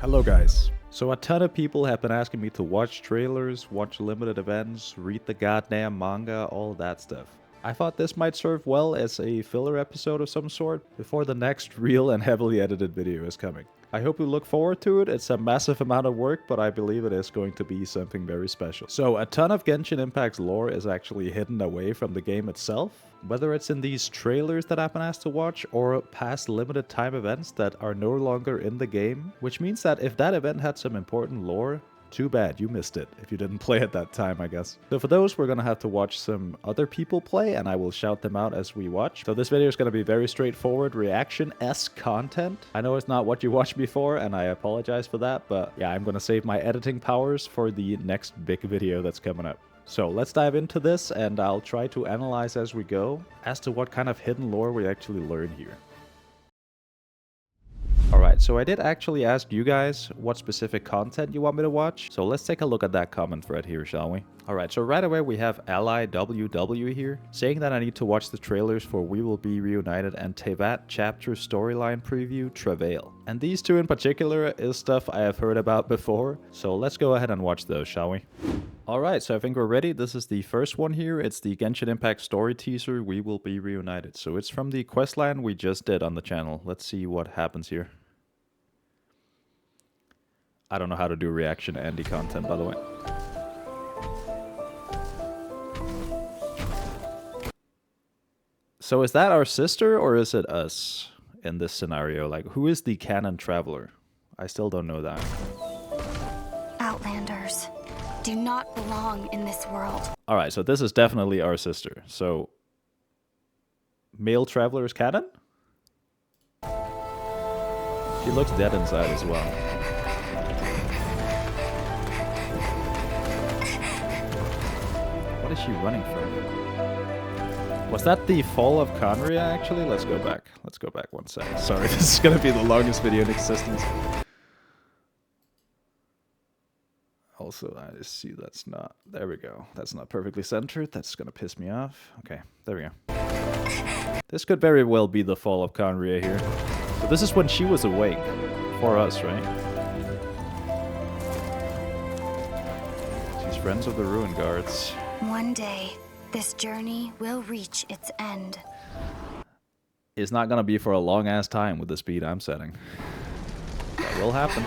Hello guys. So a ton of people have been asking me to watch trailers, watch limited events, read the goddamn manga, all that stuff. I thought this might serve well as a filler episode of some sort before the next real and heavily edited video is coming. I hope you look forward to it. It's a massive amount of work, but I believe it is going to be something very special. So a ton of Genshin Impact's lore is actually hidden away from the game itself. Whether it's in these trailers that I've been asked to watch or past limited time events that are no longer in the game. Which means that if that event had some important lore, too bad, you missed it if you didn't play at that time, I guess. So for those, we're gonna have to watch some other people play, and I will shout them out as we watch. So this video is gonna be very straightforward, reaction-esque content. I know it's not what you watched before, and I apologize for that, but yeah, I'm gonna save my editing powers for the next big video that's coming up. So let's dive into this, and I'll try to analyze as we go as to what kind of hidden lore we actually learn here. Alright, so I did actually ask you guys what specific content you want me to watch, so let's take a look at that comment thread here, shall we? Alright, so right away we have Ally WW here, saying that I need to watch the trailers for We Will Be Reunited and Teyvat Chapter Storyline Preview, Travail. And these two in particular is stuff I have heard about before, so let's go ahead and watch those, shall we? Alright, so I think we're ready. This is the first one here. It's the Genshin Impact story teaser, We Will Be Reunited. So it's from the questline we just did on the channel. Let's see what happens here. I don't know how to do reaction to Andy content, by the way. So is that our sister, or is it us in this scenario? Like, who is the canon traveler? I still don't know that. Outlanders do not belong in this world. Alright, so this is definitely our sister. So, male traveler is canon? She looks dead inside as well. What is she running from? Was that the fall of Conria, actually? Let's go back. Let's go back one second. Sorry, this is gonna be the longest video in existence. Also, I just see that's not... There we go. That's not perfectly centered. That's gonna piss me off. Okay, there we go. This could very well be the fall of Conria here. So this is when she was awake. For us, right? She's friends of the Ruin Guards. One day, this journey will reach its end. It's not gonna be for a long-ass time with the speed I'm setting. That will happen.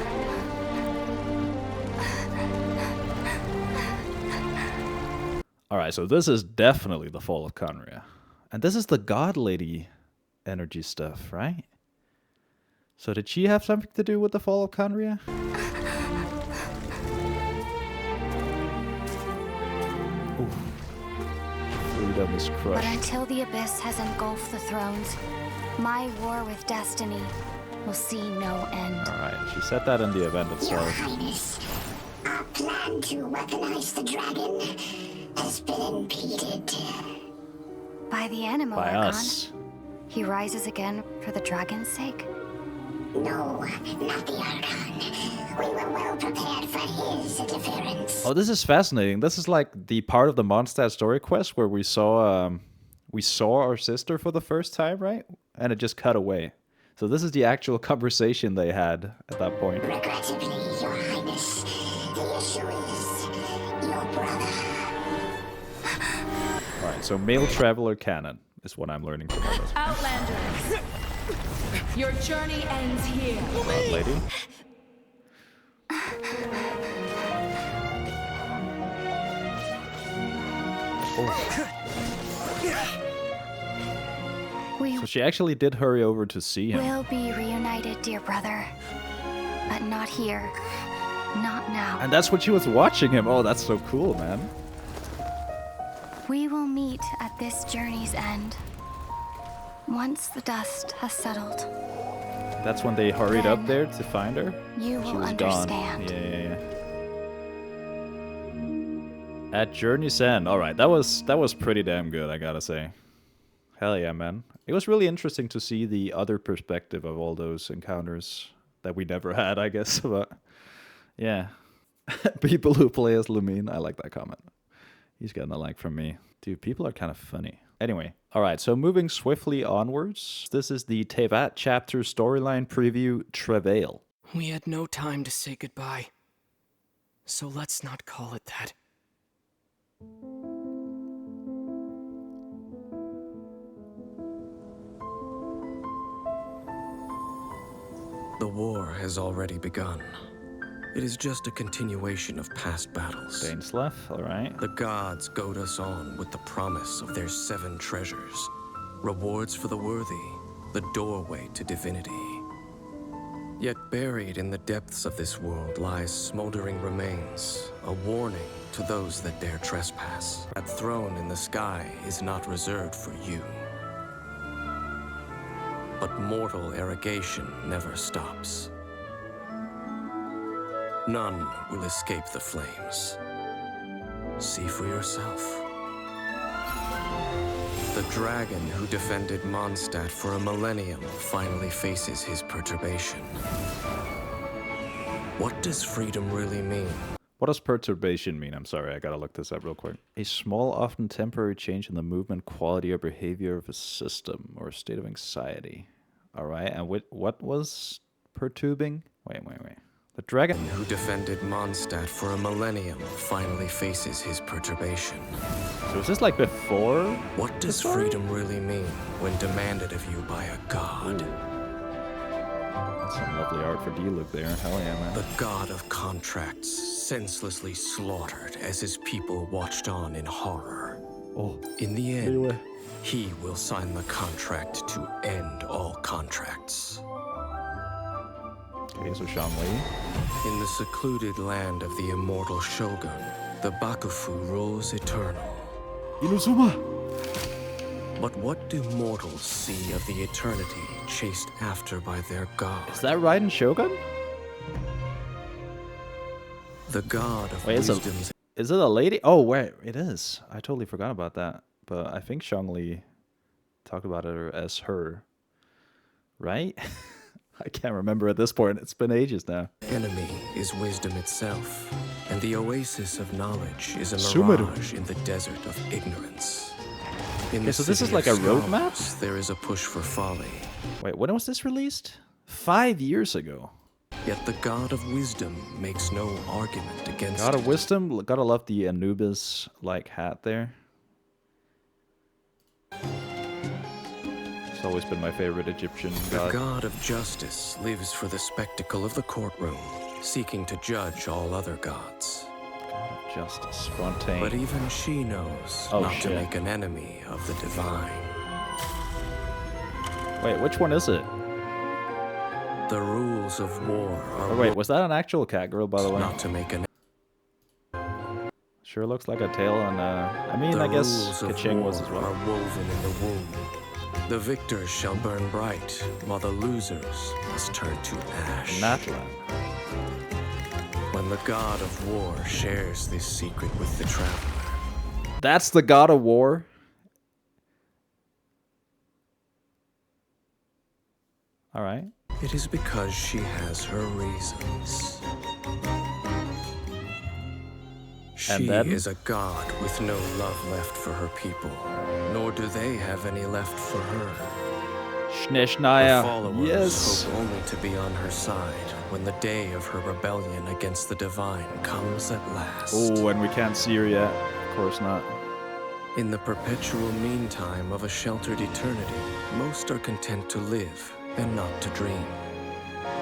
Alright, so this is definitely the fall of Conria. And this is the God Lady energy stuff, right? So did she have something to do with the fall of Conria? Oof. Freedom is crushed. But until the abyss has engulfed the thrones, my war with destiny will see no end. Alright, she said that in the event Your itself. Highness, our plan to weaponize the dragon has been impeded. By the Animo By Archon, us. he rises again for the dragon's sake. No, not the Archon. We were well prepared for his interference. Oh, this is fascinating. This is like the part of the Mondstadt story quest where we saw our sister for the first time, right? And it just cut away. So this is the actual conversation they had at that point. Regrettably, Your Highness, the issue is your brother. Alright, so male traveler canon is what I'm learning from all this. Outlanders, your journey ends here. God lady. Oh. We So she actually did hurry over to see him. will be reunited, dear brother. But not here. Not now. And that's when she was watching him. Oh, that's so cool, man. We will meet at this journey's end. Once the dust has settled, That's when they hurried up Then there to find her. you She will was understand. gone. Yeah. At Journey's End. Alright, that was pretty damn good, I gotta say. Hell yeah, man. It was really interesting to see the other perspective of all those encounters that we never had, I guess. But yeah. People who play as Lumine. I like that comment. He's getting a like from me. Dude, people are kind of funny. Anyway, alright, so moving swiftly onwards. This is the Teyvat Chapter Storyline Preview, Travail. We had no time to say goodbye. So let's not call it that. The war has already begun. It is just a continuation of past battles. Dainsleff, alright. The gods goad us on with the promise of their 7 treasures. Rewards for the worthy, the doorway to divinity. Yet buried in the depths of this world lies smoldering remains, a warning to those that dare trespass. That throne in the sky is not reserved for you. But mortal arrogation never stops. None will escape the flames. See for yourself. The dragon who defended Mondstadt for a millennium finally faces his perturbation. What does freedom really mean? What does perturbation mean? I'm sorry, I gotta look this up real quick. A small, often temporary change in the movement, quality, or behavior of a system or a state of anxiety. Alright, and what was perturbing? Wait. The dragon Who defended Mondstadt for a millennium finally faces his perturbation. So is this like before? What does freedom really mean when demanded of you by a god? That's some lovely art for D-Look there. Hell yeah, man. The god of contracts, senselessly slaughtered as his people watched on in horror. Oh, In the end, anyway. he will sign the contract to end all contracts. Okay, so Zhongli. In the secluded land of the immortal Shogun, the Bakufu rules eternal. Inazuma! But what do mortals see of the eternity chased after by their god? Is that Raiden Shogun? The god of Wait, wisdom's is it a lady? Oh, wait, it is. I totally forgot about that. But I think Zhongli talked about it as her. Right? I can't remember at this point. It's been ages now. enemy is wisdom itself, and the oasis of knowledge is a Sumeru. mirage in the desert of ignorance. In Okay, the so this is city like of a roadmap? scholars, there is a push for folly. Wait, when was this released? 5 years ago. Yet the god of wisdom makes no argument against God of it. Wisdom. Gotta love the Anubis-like hat there. It's always been my favorite Egyptian The god. god of justice lives for the spectacle of the courtroom, seeking to judge all other gods. God of Justice. Fontaine. But even she knows Oh, not shit. to make an enemy of the divine. Wait, which one is it? The rules of war are Oh, wait, was that an actual cat girl, by the way? not to make an Sure looks like a tail on, I mean, The I guess rules of Kaching war was as well. are woven in the womb. The victors shall burn bright, while the losers must turn to ash. Natlan. When the god of war shares this secret with the traveler, That's the god of war? Alright. it is because she has her reasons. She then? is a god with no love left for her people, nor do they have any left for her. Her Schneschnaya. followers Yes. hope only to be on her side when the day of her rebellion against the divine comes at last. Oh, and we can't see her yet. Of course not. In the perpetual meantime of a sheltered eternity, most are content to live and not to dream.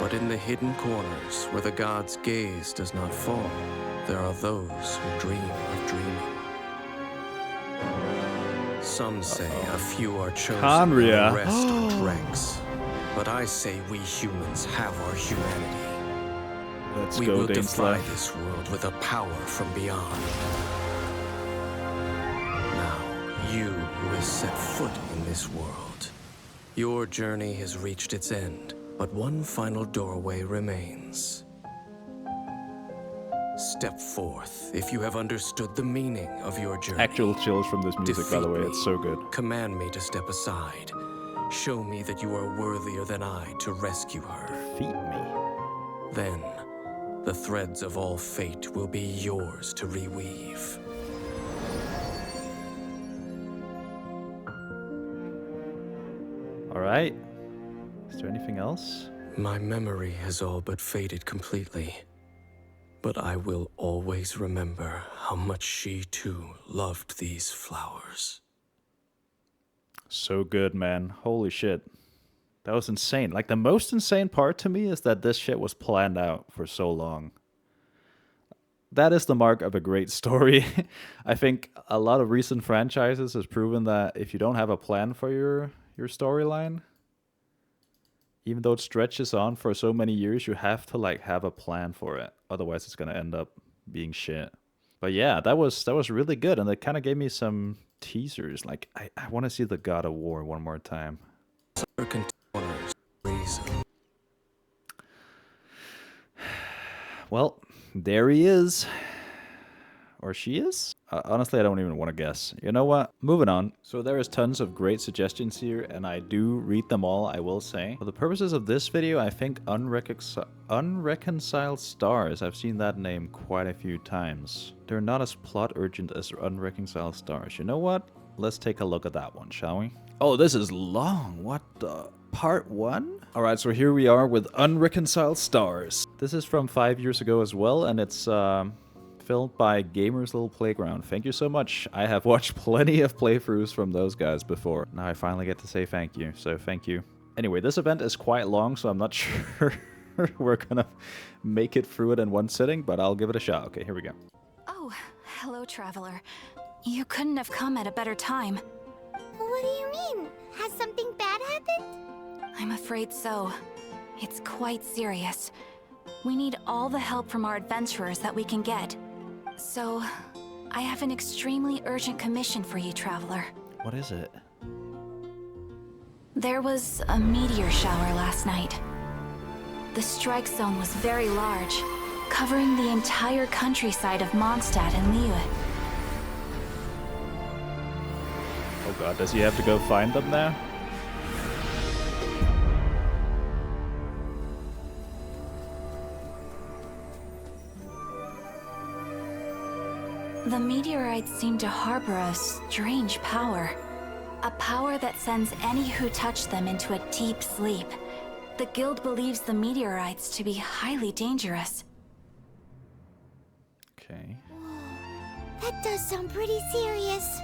But in the hidden corners where the god's gaze does not fall, there are those who dream of dreaming. Some say a few are chosen and Conria. the rest are dregs. But I say we humans have our humanity. Let's We go, will defy Dainsleff. this world with a power from beyond. Now, you who has set foot in this world, your journey has reached its end, but one final doorway remains. Step forth if you have understood the meaning of your journey. Actual chills from this music, by the way. Defeat It's me. so good. Command me to step aside. Show me that you are worthier than I to rescue her. Feed me. Then, the threads of all fate will be yours to reweave. Alright. Is there anything else? My memory has all but faded completely. But I will always remember how much she too loved these flowers. So good, man. Holy shit. That was insane. Like, the most insane part to me is that this shit was planned out for so long. That is the mark of a great story. I think a lot of recent franchises has proven that if you don't have a plan for your storyline, even though it stretches on for so many years, you have to like have a plan for it. Otherwise it's gonna end up being shit. But yeah, that was really good, and it kind of gave me some teasers. Like I want to see the God of War one more time. Well, there he is. Or she is? Honestly, I don't even want to guess. You know what? Moving on. So there is tons of great suggestions here, and I do read them all, I will say. For the purposes of this video, I think Unreconciled Stars. I've seen that name quite a few times. They're not as plot urgent as Unreconciled Stars. You know what? Let's take a look at that one, shall we? Oh, this is long. What the? Part 1? Alright, so here we are with Unreconciled Stars. This is from 5 years ago as well, and it's filmed by Gamer's Little Playground. Thank you so much. I have watched plenty of playthroughs from those guys before. Now I finally get to say thank you, so thank you. Anyway, this event is quite long, so I'm not sure we're gonna make it through it in one sitting, but I'll give it a shot. Okay, here we go. Oh, hello, Traveler. You couldn't have come at a better time. What do you mean? Has something bad happened? I'm afraid so. It's quite serious. We need all the help from our adventurers that we can get. So, I have an extremely urgent commission for you, Traveler. What is it? There was a meteor shower last night. The strike zone was very large, covering the entire countryside of Mondstadt and Liyue. Oh god, does he have to go find them now? The meteorites seem to harbor a strange power. A power that sends any who touch them into a deep sleep. The guild believes the meteorites to be highly dangerous. Okay. That does sound pretty serious.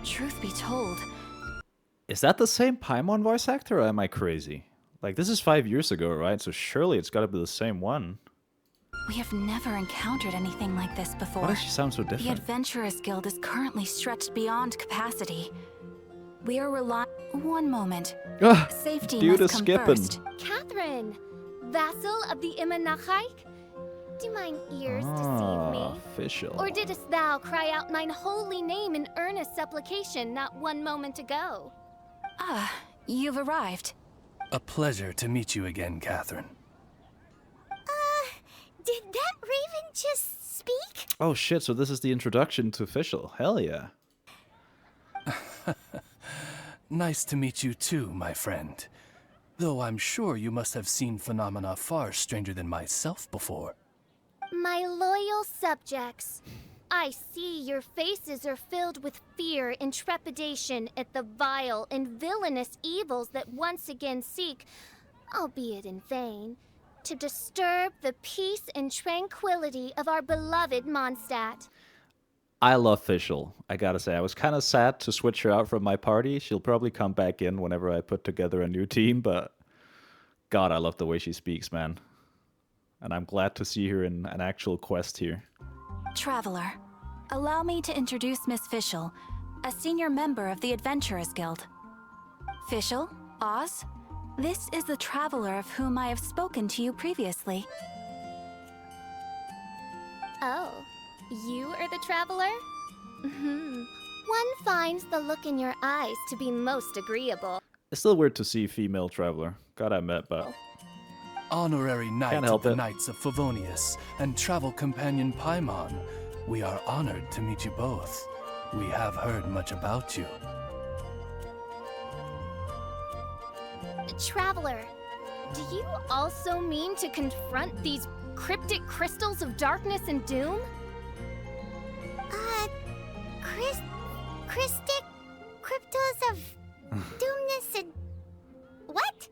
Truth be told, Is that the same Paimon voice actor, or am I crazy? Like, this is 5 years ago, right? So surely it's gotta be the same one. we have never encountered anything like this before. Why does she sound so The different? Adventurers Guild is currently stretched beyond capacity. We are relying... One moment. Ugh, Safety dude must is come skipping. first. Catherine, vassal of the Imanachike? Do mine ears deceive me? Official. Or didst thou cry out mine holy name in earnest supplication not one moment ago? Ah, you've arrived. A pleasure to meet you again, Catherine. Did that raven just speak? Oh shit, so this is the introduction to official. Hell yeah. Nice to meet you too, my friend. Though I'm sure you must have seen phenomena far stranger than myself before. My loyal subjects, I see your faces are filled with fear and trepidation at the vile and villainous evils that once again seek, albeit in vain, to disturb the peace and tranquility of our beloved Mondstadt. I love official. I gotta say, I was kind of sad to switch her out from my party. She'll probably come back in whenever I put together a new team, but God, I love the way she speaks, man. And I'm glad to see her in an actual quest here. Traveler, allow me to introduce Miss Fischl, a senior member of the Adventurers Guild. Fischl, Oz, this is the Traveler of whom I have spoken to you previously. Oh, you are the traveler? One finds the look in your eyes to be most agreeable. It's still weird to see female traveler. God, I met, but Honorary Knight Can't of help the it. Knights of Favonius and travel companion Paimon, we are honored to meet you both. We have heard much about you. Traveler, do you also mean to confront these cryptic crystals of darkness and doom? Cryptos of doomness and... What?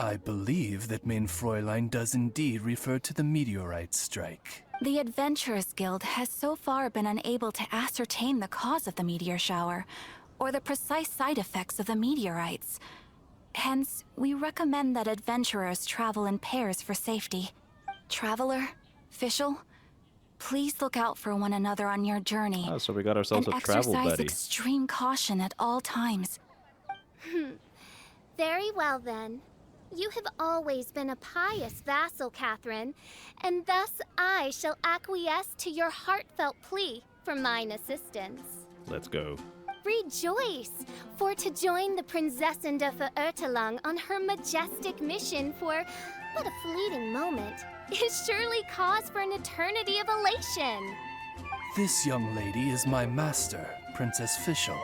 I believe that Main Fräulein does indeed refer to the meteorite strike. The Adventurers Guild has so far been unable to ascertain the cause of the meteor shower, or the precise side effects of the meteorites. Hence, we recommend that adventurers travel in pairs for safety. Traveler, Fischl, please look out for one another on your journey. Oh, so we got ourselves and a travel exercise buddy. extreme caution at all times. Very well then. You have always been a pious vassal, Catherine, and thus I shall acquiesce to your heartfelt plea for mine assistance. Let's go. Rejoice, for to join the Prinzessin de Verurteilung on her majestic mission for but a fleeting moment is surely cause for an eternity of elation. This young lady is my master, Princess Fischl.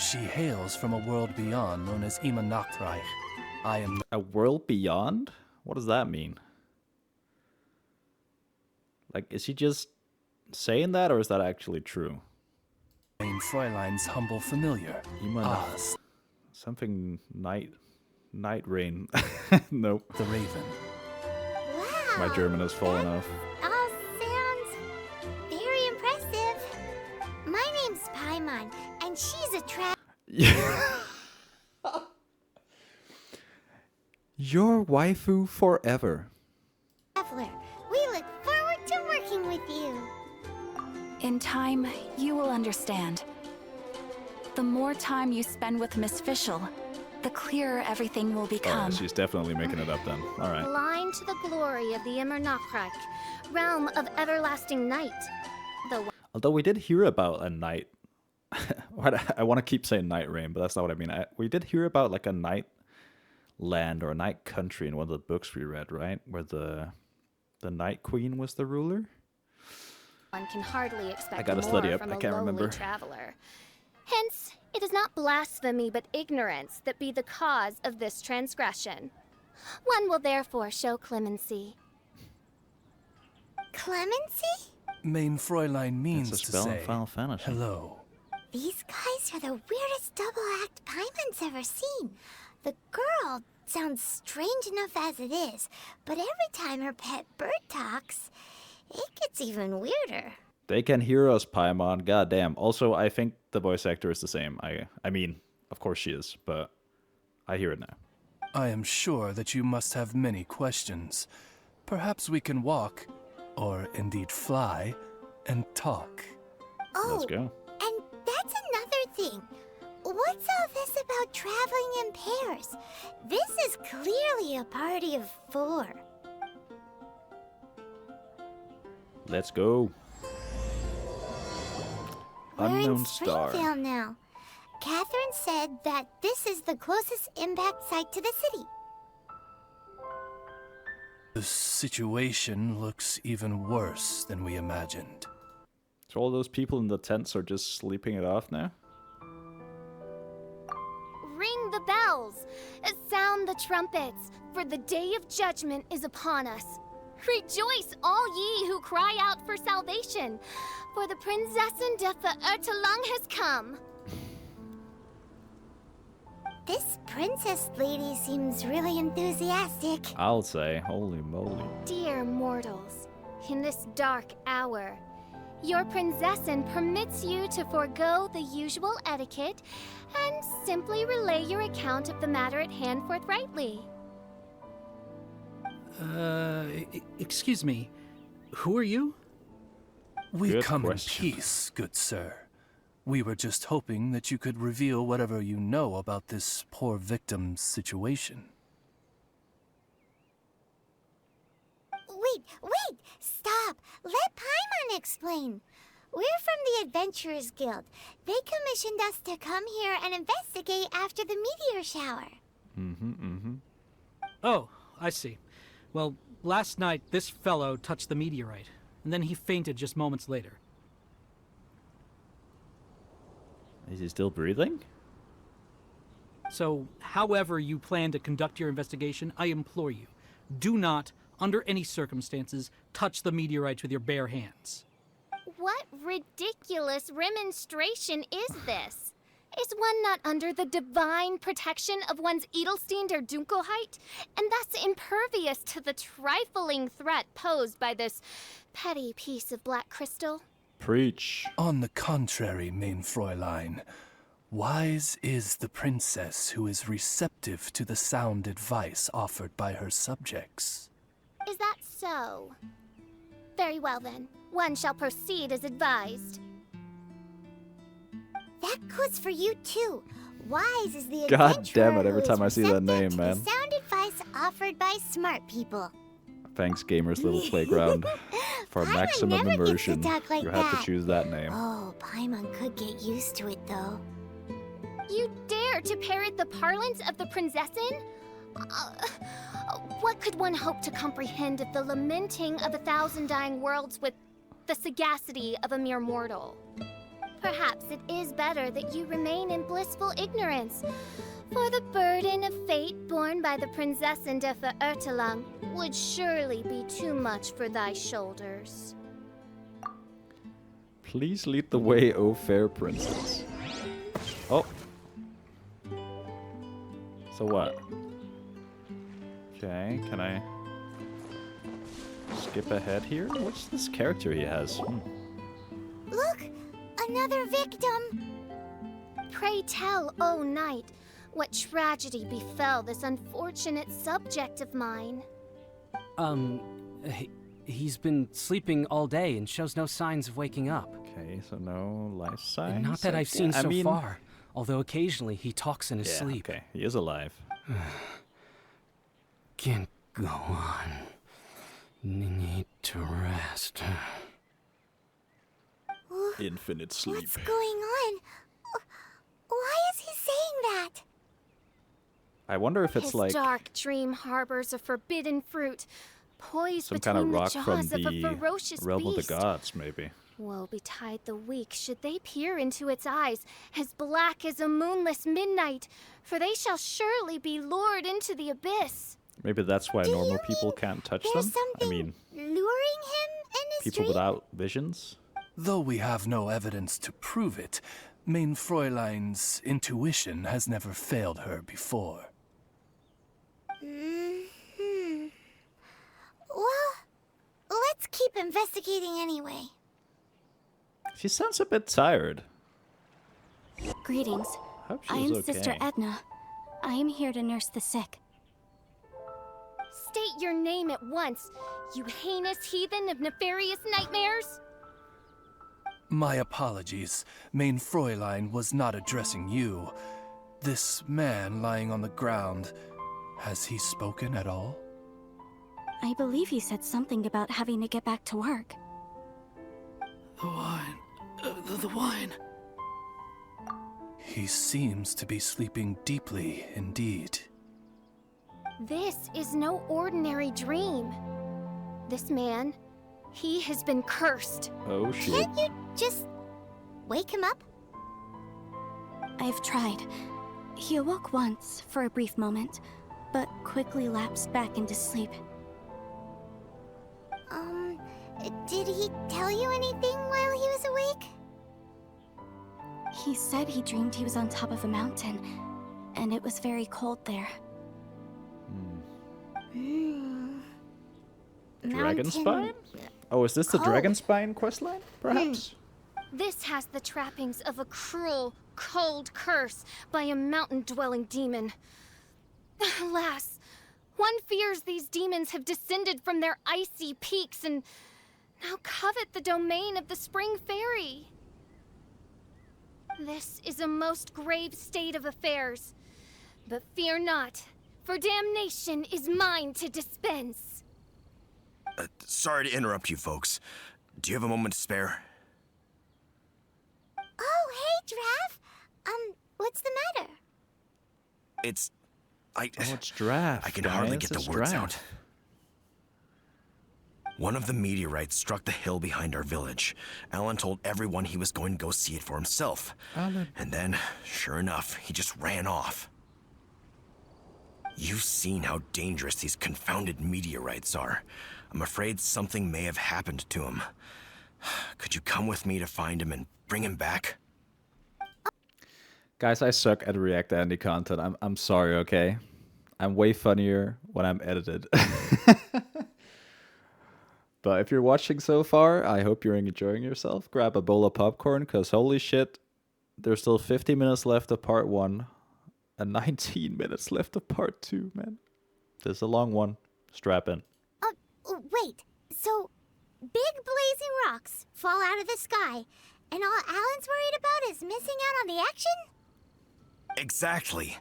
She hails from a world beyond known as Ima Nachtreich. I am A world beyond? What does that mean? Like, is he just saying that, or is that actually true? Main Fräulein's humble familiar. Ima Ah, Nacht- Something night rain. Nope. the Raven. Wow. My German has fallen off. All sounds very impressive. My name's Paimon, and she's a Your waifu forever. traveler. We look forward to working with you. In time, you will understand. The more time you spend with Miss Fischl, the clearer everything will Oh, become. she's definitely making it up then. Alright. Blind to the glory of the Immer Nachtreich, realm of everlasting night. The Although we did hear about a night. I want to keep saying night rain, but that's not what I mean. We did hear about like a night land or a night country in one of the books we read, right? Where the Night Queen was the ruler. one can hardly expect I gotta more study up, from I a can't lowly remember. traveler. Hence, it is not blasphemy but ignorance that be the cause of this transgression. One will therefore show clemency. Clemency? Main Fräulein means It's a to spell in say Final Fantasy. hello. These guys are the weirdest double act Paimon's ever seen. The girl sounds strange enough as it is, but every time her pet bird talks, it gets even weirder. They can hear us, Paimon. Goddamn. Also, I think the voice actor is the same. I mean, of course she is, but I hear it now. I am sure that you must have many questions. Perhaps we can walk, or indeed fly, and talk. Let's go. And that's another thing. What's all this about traveling in pairs? This is clearly a party of 4. Let's go. We're Unknown in Star. Springfield now. Catherine said that this is the closest impact site to the city. The situation looks even worse than we imagined. So all those people in the tents are just sleeping it off now? Ring the bells, sound the trumpets, for the day of judgment is upon us. Rejoice, all ye who cry out for salvation, for the Prinzessin de Verurteilung has come. This princess lady seems really enthusiastic. I'll say. Holy moly. Dear mortals, in this dark hour, your Prinzessin permits you to forego the usual etiquette and simply relay your account of the matter at hand forthrightly. Excuse me. Who are you? We Good come question. in peace, good sir. We were just hoping that you could reveal whatever you know about this poor victim's situation. Wait! Stop! Let Paimon explain. We're from the Adventurers Guild. They commissioned us to come here and investigate after the meteor shower. Oh, I see. Well, last night this fellow touched the meteorite, and then he fainted just moments later. Is he still breathing? So, however you plan to conduct your investigation, I implore you, do not, under any circumstances, touch the meteorites with your bare hands. What ridiculous remonstration is this? Is one not under the divine protection of one's Edelstein der Dunkelheit, and thus impervious to the trifling threat posed by this petty piece of black crystal? Preach. On the contrary, main Fräulein, wise is the princess who is receptive to the sound advice offered by her subjects. Is that so? Very well then. One shall proceed as advised. That goes for you too. Wise is the God adventurer damn it, every who time I is see that receptive name, to man. the sound advice offered by smart people. Thanks, Gamer's Little Playground. For Paimon maximum never gets to immersion, talk like you have that. to choose that name. Oh, Paimon could get used to it though. You dare to parrot the parlance of the Prinzessin? What could one hope to comprehend of the lamenting of 1,000 dying worlds with the sagacity of a mere mortal? Perhaps it is better that you remain in blissful ignorance, for the burden of fate borne by the Prinzessin de Verurteilung would surely be too much for thy shoulders. Please lead the way, O fair princess. Oh. So what? Okay, can I skip ahead here? What's this character he has? Look! Another victim! Pray tell, O knight, what tragedy befell this unfortunate subject of mine? He's been sleeping all day and shows no signs of waking up. Okay, so no life signs? And not that I've seen I so mean, far, although occasionally he talks in his yeah, sleep. okay, he is alive. Can't go on. Need to rest. Infinite sleep. What's going on? Why is he saying that? I wonder if it's His like dark dream harbors a forbidden fruit, poised some between kind of the rock from jaws of a the ferocious realm beast. of the gods, maybe. Woe betide the weak should they peer into its eyes, as black as a moonless midnight, for they shall surely be lured into the abyss. Maybe that's why Do normal you people mean can't touch There's them. something I mean, luring him in his people dream? without visions. Though we have no evidence to prove it, main Fräulein's intuition has never failed her before. Well, let's keep investigating anyway. She sounds a bit tired. Greetings. Hope I she's am okay. Sister Edna. I am here to nurse the sick. State your name at once, you heinous heathen of nefarious nightmares! My apologies. Main Fräulein was not addressing you. This man lying on the ground, has he spoken at all? I believe he said something about having to get back to work. The wine. The wine. He seems to be sleeping deeply indeed. This is no ordinary dream. This man, he has been cursed. Oh shit. Can't you just wake him up? I've tried. He awoke once for a brief moment, but quickly lapsed back into sleep. Did he tell you anything while he was awake? He said he dreamed he was on top of a mountain, and it was very cold there. Dragonspine? Oh, is this the Cold. Dragonspine questline? Perhaps? This has the trappings of a cruel, cold curse by a mountain-dwelling demon. Alas, one fears these demons have descended from their icy peaks and now covet the domain of the Spring Fairy. This is a most grave state of affairs. But fear not, for damnation is mine to dispense. Sorry to interrupt you folks. Do you have a moment to spare? Oh, hey, Drav. What's the matter? Oh, it's draft. I can hardly guys. get It's the words draft. out. One of the meteorites struck the hill behind our village. Alan told everyone he was going to go see it for himself. Alan. And then, sure enough, he just ran off. You've seen how dangerous these confounded meteorites are. I'm afraid something may have happened to him. Could you come with me to find him and bring him back? Guys, I suck at react to any content. I'm sorry, okay? I'm way funnier when I'm edited. But if you're watching so far, I hope you're enjoying yourself. Grab a bowl of popcorn, because holy shit, there's still 50 minutes left of part 1 and 19 minutes left of part 2, man. This is a long one. Strap in. Wait. So, big blazing rocks fall out of the sky, and all Alan's worried about is missing out on the action? Exactly.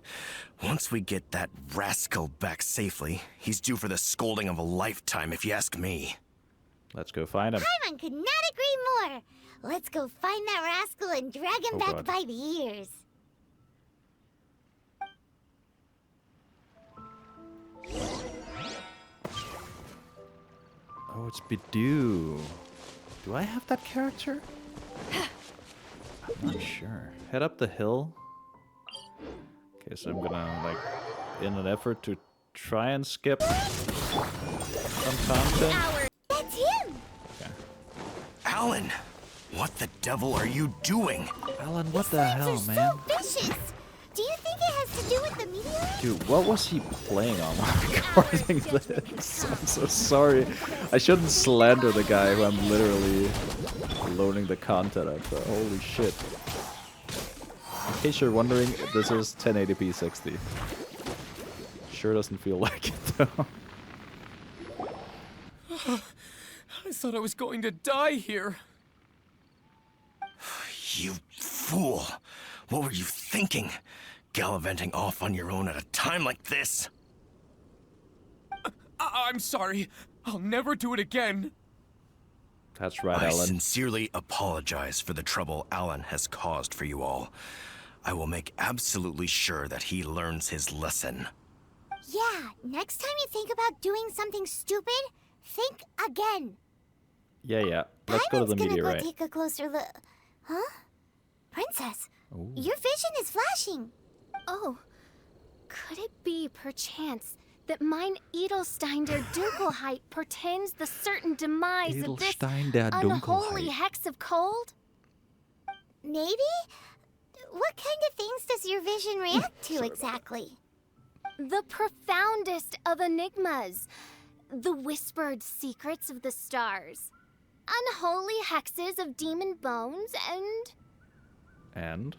Once we get that rascal back safely, he's due for the scolding of a lifetime, if you ask me. Let's go find him. Paimon could not agree more. Let's go find that rascal and drag him back God. by the ears. Oh, it's Bidoo. Do I have that character? I'm not sure. Head up the hill. Okay, so I'm gonna, like, in an effort to try and skip some content. That's him! Okay. Alan, what the devil are you doing? Alan, what the hell, These man? are so vicious! Do you think it has to do with the meteorite? Dude, what was he playing on while recording this? I'm so sorry. I shouldn't slander the guy who I'm literally loading the content at, but holy shit. In case you're wondering, this is 1080p 60. Sure doesn't feel like it, though. I thought I was going to die here. You fool! What were you thinking? Gallivanting off on your own at a time like this? I'm sorry. I'll never do it again. That's right, I Alan. sincerely apologize for the trouble Alan has caused for you all. I will make absolutely sure that he learns his lesson. Yeah, next time you think about doing something stupid, think again. Yeah. Let's go to the Paimon's gonna meteorite. go take a closer look. Huh? Princess, Ooh. your vision is flashing. Oh, could it be, perchance, that mine Edelstein der Dunkelheit portends the certain demise of this Edelstein der unholy Dunkelheit. hex of cold? Maybe? What kind of things does your vision react to exactly? The profoundest of enigmas, the whispered secrets of the stars, unholy hexes of demon bones, And?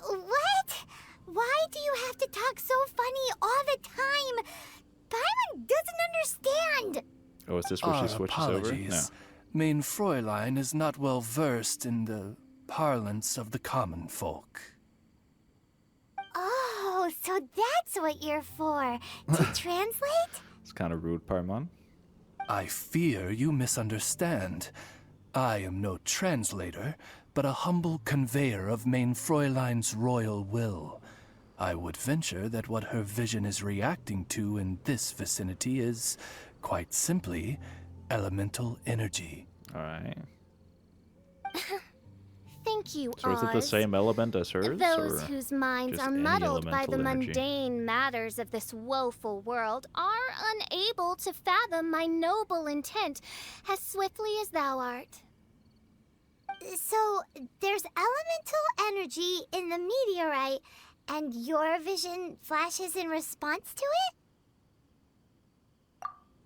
What? Why do you have to talk so funny all the time? Paimon doesn't understand. Oh, is this where she switches over? No. Apologies. Main Fräulein is not well versed in the parlance of the common folk. Oh, so that's what you're for. To translate? It's kind of rude, Paimon. I fear you misunderstand. I am no translator, but a humble conveyor of Main Fräulein's royal will. I would venture that what her vision is reacting to in this vicinity is, quite simply, elemental energy. Alright. Thank you, So is it the Oz. same element as hers? Those or whose minds just are any muddled by the elemental energy? mundane matters of this woeful world are unable to fathom my noble intent as swiftly as thou art. So, there's elemental energy in the meteorite, and your vision flashes in response to it?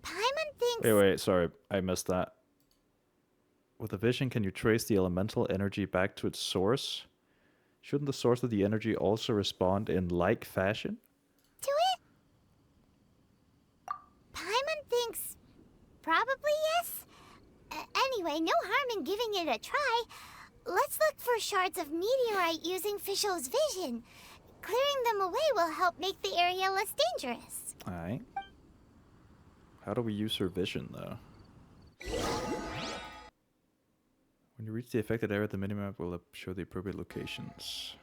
Paimon thinks... Wait, sorry. I missed that. With a vision, can you trace the elemental energy back to its source? Shouldn't the source of the energy also respond in like fashion? To it? Paimon thinks... probably yes. Anyway, no harm in giving it a try. Let's look for shards of meteorite using Fischl's vision. Clearing them away will help make the area less dangerous. Alright. How do we use her vision, though? When you reach the affected area, the minimap will show the appropriate locations.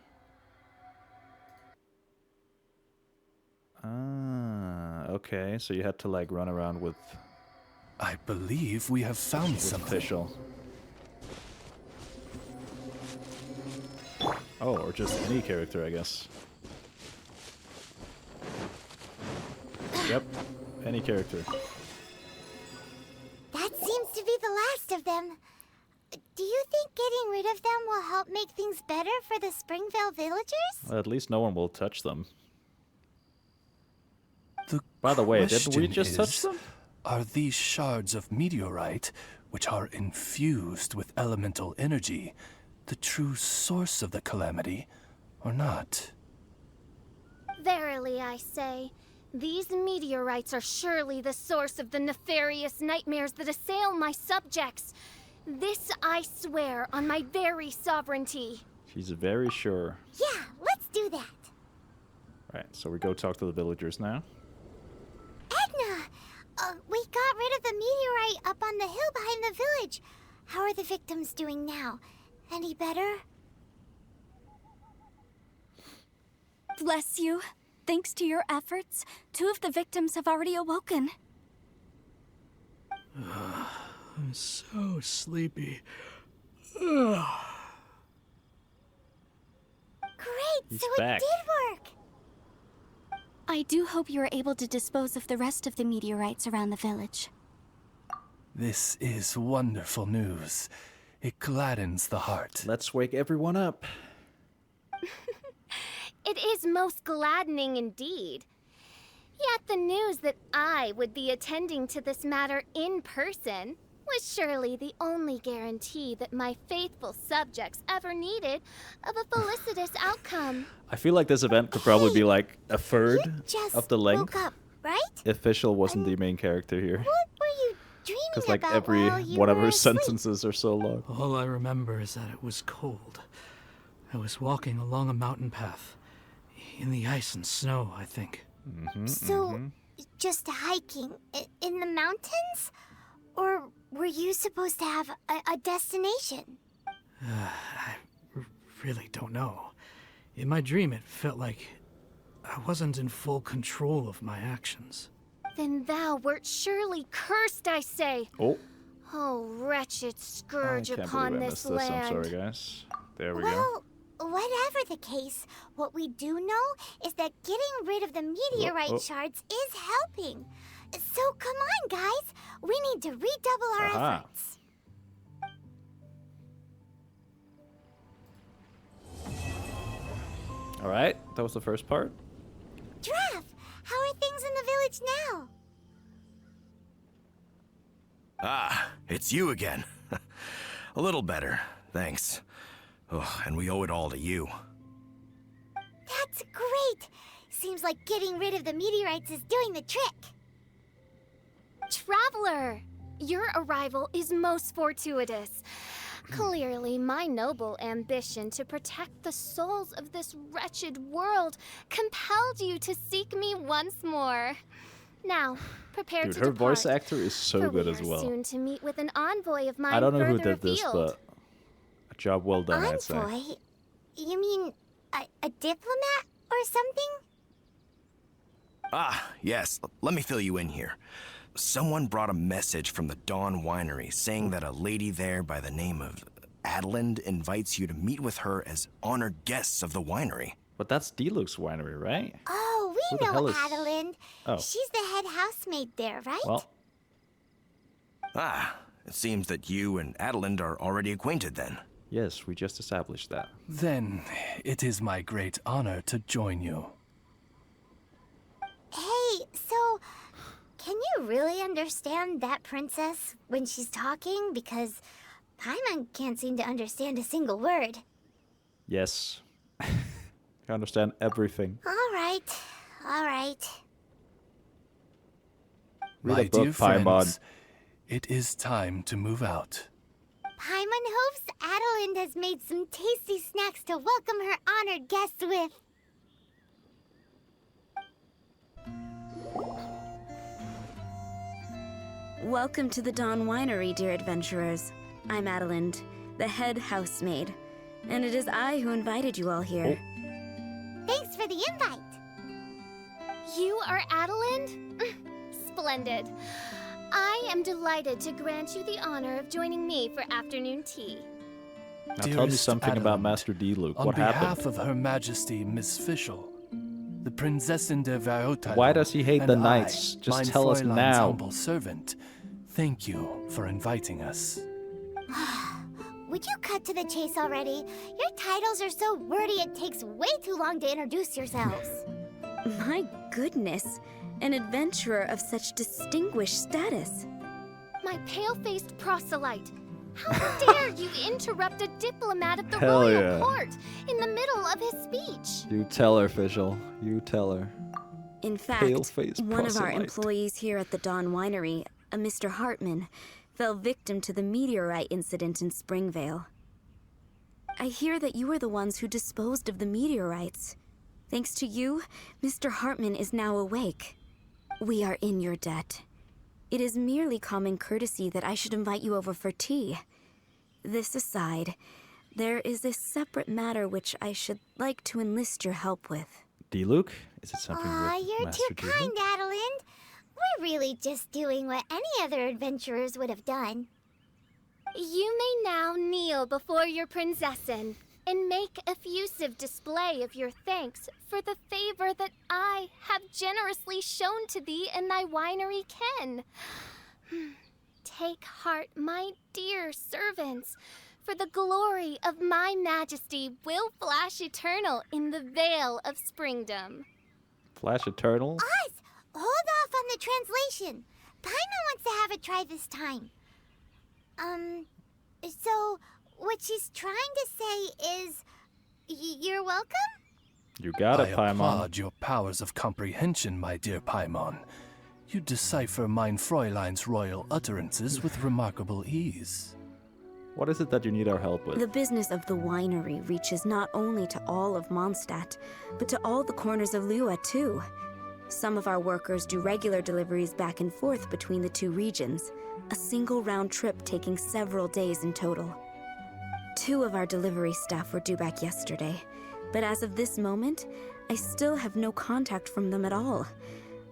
Ah, okay. So you had to, like, run around with... I believe we have found something. Official. Oh, or just any character, I guess. Yep, any character. That seems to be the last of them. Do you think getting rid of them will help make things better for the Springvale villagers? Well, at least no one will touch them. The By the way, didn't we question just touch is, them? Are these shards of meteorite, which are infused with elemental energy, the true source of the calamity, or not? Verily, I say, these meteorites are surely the source of the nefarious nightmares that assail my subjects. This I swear on my very sovereignty. She's very sure. Yeah, let's do that. Right, so we go talk to the villagers now. Edna! We got rid of the meteorite up on the hill behind the village. How are the victims doing now? Any better? Bless you. Thanks to your efforts, 2 of the victims have already awoken. I'm so sleepy. Great, He's so back. it did work! I do hope you are able to dispose of the rest of the meteorites around the village. This is wonderful news. It gladdens the heart. Let's wake everyone up. It is most gladdening indeed. Yet the news that I would be attending to this matter in person was surely the only guarantee that my faithful subjects ever needed of a felicitous outcome. I feel like this event could probably be like a third Just of the length. woke up, right? If Fischl wasn't the main character here. What were you dreaming Because like about every while you one of were her asleep? sentences are so long. All I remember is that it was cold. I was walking along a mountain path. In the ice and snow, I think. So, just hiking in the mountains? Or were you supposed to have a destination? I really don't know. In my dream, it felt like I wasn't in full control of my actions. Then thou wert surely cursed, I say. Oh, Oh, wretched I scourge can't upon believe I this missed this. land. I'm sorry, guys. There we go. Well, whatever the case, what we do know is that getting rid of the meteorite shards is helping. So come on, guys. We need to redouble our Aha. efforts. All right, that was the first part. Draff, how are things in the village now? Ah, it's you again. A little better, thanks. Oh, and we owe it all to you. That's great. Seems like getting rid of the meteorites is doing the trick. Traveler, your arrival is most fortuitous. Clearly, my noble ambition to protect the souls of this wretched world compelled you to seek me once more. Now, prepare Dude, to her depart, voice actor is so for good we as are well. soon to meet with an envoy of mine I don't know who further did this, afield. but a job well done, I'd say. Envoy? You mean a diplomat or something? Ah, yes. Let me fill you in here. Someone brought a message from the Dawn Winery saying that a lady there by the name of Adelind invites you to meet with her as honored guests of the winery. But that's D-Luke's winery, right? Oh, we Who the know hell is- Adelind. Oh. She's the head housemaid there, right? Well, Ah, it seems that you and Adelind are already acquainted then. yes, we just established that. Then it is my great honor to join you. Hey, so can you really understand that princess when she's talking? Because Paimon can't seem to understand a single word. Yes. I understand everything. All right, all right. Read My a book, dear Paimon. friends, it is time to move out. Paimon hopes Adelind has made some tasty snacks to welcome her honored guests with. Welcome to the Dawn Winery, dear adventurers. I'm Adelind, the head housemaid, and it is I who invited you all here. Thanks for the invite. You are Adelind? Splendid. I am delighted to grant you the honor of joining me for afternoon tea. Now tell me Dearest something about Adelind, Master D-Luke. On What behalf happened? of Her Majesty Miss Fischl, the Prinzessin de Verota, Why does he hate and the knights? I, Just mein tell us Fräulein's now. humble servant, thank you for inviting us. would you cut to the chase already? Your titles are so wordy it takes way too long to introduce yourselves. My goodness, an adventurer of such distinguished status. My pale-faced proselyte. How dare you interrupt a diplomat at the Hell royal yeah. court in the middle of his speech? You tell her, Fischl. You tell her. In fact, Pale-faced one of our proselyte. employees here at the Dawn Winery, a Mr. Hartman, fell victim to the meteorite incident in Springvale. I hear that you were the ones who disposed of the meteorites. Thanks to you, Mr. Hartman is now awake. We are in your debt. It is merely common courtesy that I should invite you over for tea. This aside, there is a separate matter which I should like to enlist your help with. D-Luke? Is it something Aw, with you're Master too D-Luke? kind, Adelind. We're really just doing what any other adventurers would have done. You may now kneel before your prinzessin and make effusive display of your thanks for the favor that I have generously shown to thee and thy winery ken. Take heart, my dear servants, for the glory of my majesty will flash eternal in the Vale of Springdom. Flash Eternal? Oz, hold off on the translation. Paimon wants to have a try this time. So what she's trying to say is, you're welcome? You got it, I Paimon. applaud your powers of comprehension, my dear Paimon. You decipher mein Fräulein's royal utterances with remarkable ease. What is it that you need our help with? The business of the winery reaches not only to all of Mondstadt, but to all the corners of Lua, too. Some of our workers do regular deliveries back and forth between the two regions, a single round trip taking several days in total. 2 of our delivery staff were due back yesterday, but as of this moment, I still have no contact from them at all.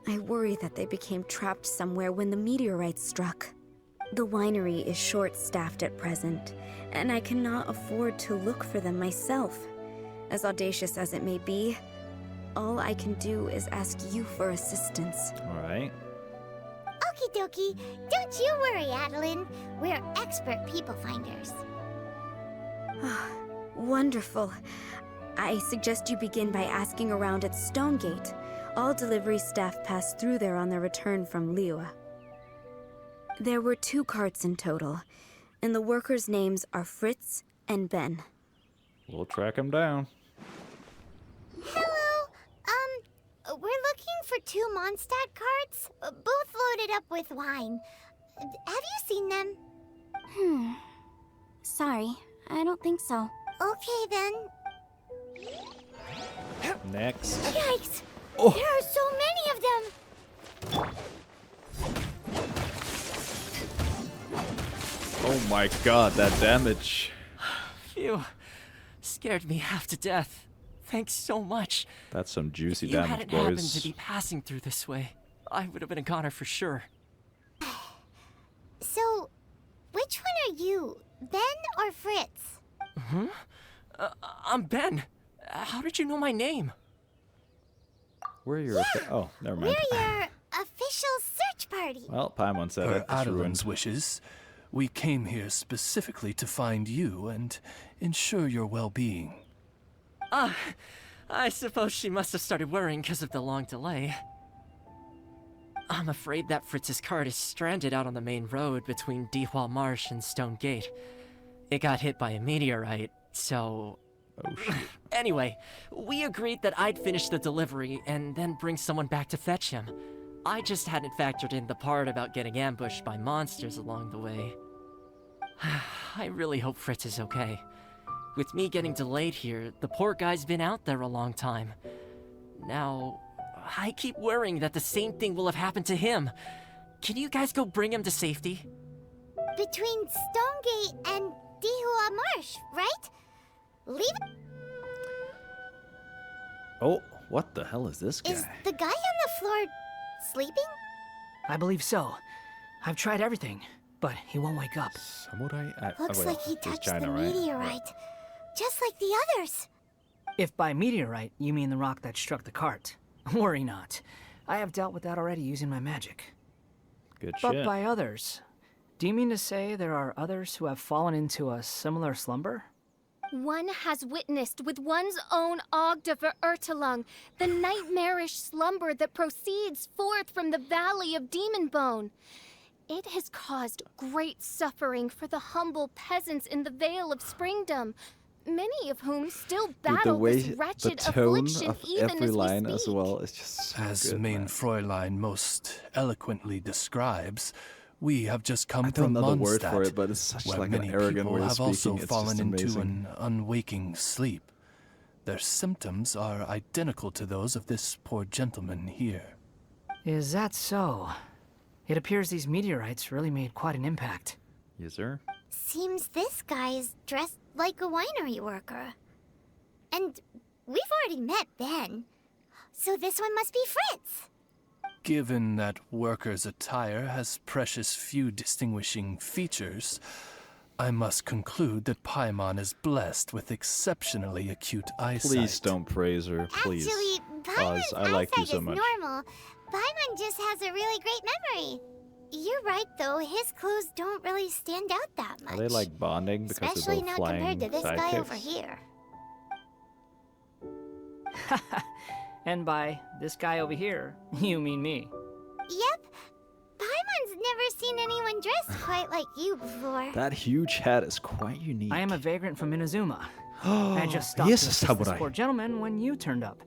I worry that they became trapped somewhere when the meteorite struck. The winery is short-staffed at present, and I cannot afford to look for them myself. As audacious as it may be, all I can do is ask you for assistance. Alright. Okie dokie. Don't you worry, Adelind. We're expert people finders. Wonderful. I suggest you begin by asking around at Stonegate. All delivery staff pass through there on their return from Liyue. There were 2 carts in total, and the workers' names are Fritz and Ben. We'll track him down. Hello. We're looking for 2 Mondstadt carts, both loaded up with wine. Have you seen them? Sorry, I don't think so. Okay, then. Next. Yikes! Oh. There are so many of them! Oh my god, that damage. Phew. Scared me half to death. Thanks so much. That's some juicy If you damage, hadn't happened boys. to be passing through this way, I would have been a goner for sure. So, which one are you, Ben or Fritz? Huh? I'm Ben. How did you know my name? We're your... Oh, never mind. We're your official search party. Well, Paimon said Per it. It's ruined. Adelind's wishes, we came here specifically to find you and ensure your well-being. I suppose she must have started worrying because of the long delay. I'm afraid that Fritz's cart is stranded out on the main road between Dihua Marsh and Stone Gate. It got hit by a meteorite, so... Oh, shit. Anyway, we agreed that I'd finish the delivery and then bring someone back to fetch him. I just hadn't factored in the part about getting ambushed by monsters along the way. I really hope Fritz is okay. With me getting delayed here, the poor guy's been out there a long time. Now, I keep worrying that the same thing will have happened to him. Can you guys go bring him to safety? Between Stonegate and Dihua Marsh, right? Leave it. Oh, what the hell is this guy? Is the guy on the floor sleeping? I believe so. I've tried everything, but he won't wake up. Samurai? Looks wait, like he he's touched China, the right? meteorite. Just like the others. If by meteorite you mean the rock that struck the cart, worry not. I have dealt with that already using my magic. Good But shit. by others, Do you mean to say there are others who have fallen into a similar slumber? One has witnessed with one's own Ogda Verurtelung the nightmarish slumber that proceeds forth from the Valley of Demon Bone. It has caused great suffering for the humble peasants in the Vale of Springdom, many of whom still battle this wretched the tone affliction of even every as we line speak. as well is just so As good, main man. Fräulein most eloquently describes, we have just come I don't from know the word Mondstadt, for it, but it's such where like many an arrogant people way of have also speaking. It's fallen just into amazing. an unwaking sleep. Their symptoms are identical to those of this poor gentleman here. Is that so? It appears these meteorites really made quite an impact. Yes, sir. Seems this guy is dressed like a winery worker. And we've already met Ben. So this one must be Fritz. Given that worker's attire has precious few distinguishing features, I must conclude that Paimon is blessed with exceptionally acute eyesight. Please don't praise her, please. Actually, Paimon's I like you eyesight so is much. normal. Paimon just has a really great memory. You're right, though. His clothes don't really stand out that much. Are they like bonding because Especially they're both not flying compared to this guy sidekicks? over here. And by this guy over here, you mean me. Yep. Paimon's never seen anyone dressed quite like you before. That huge hat is quite unique. I am a vagrant from Inazuma. I just stopped Yes, to assist this samurai. poor gentleman when you turned up.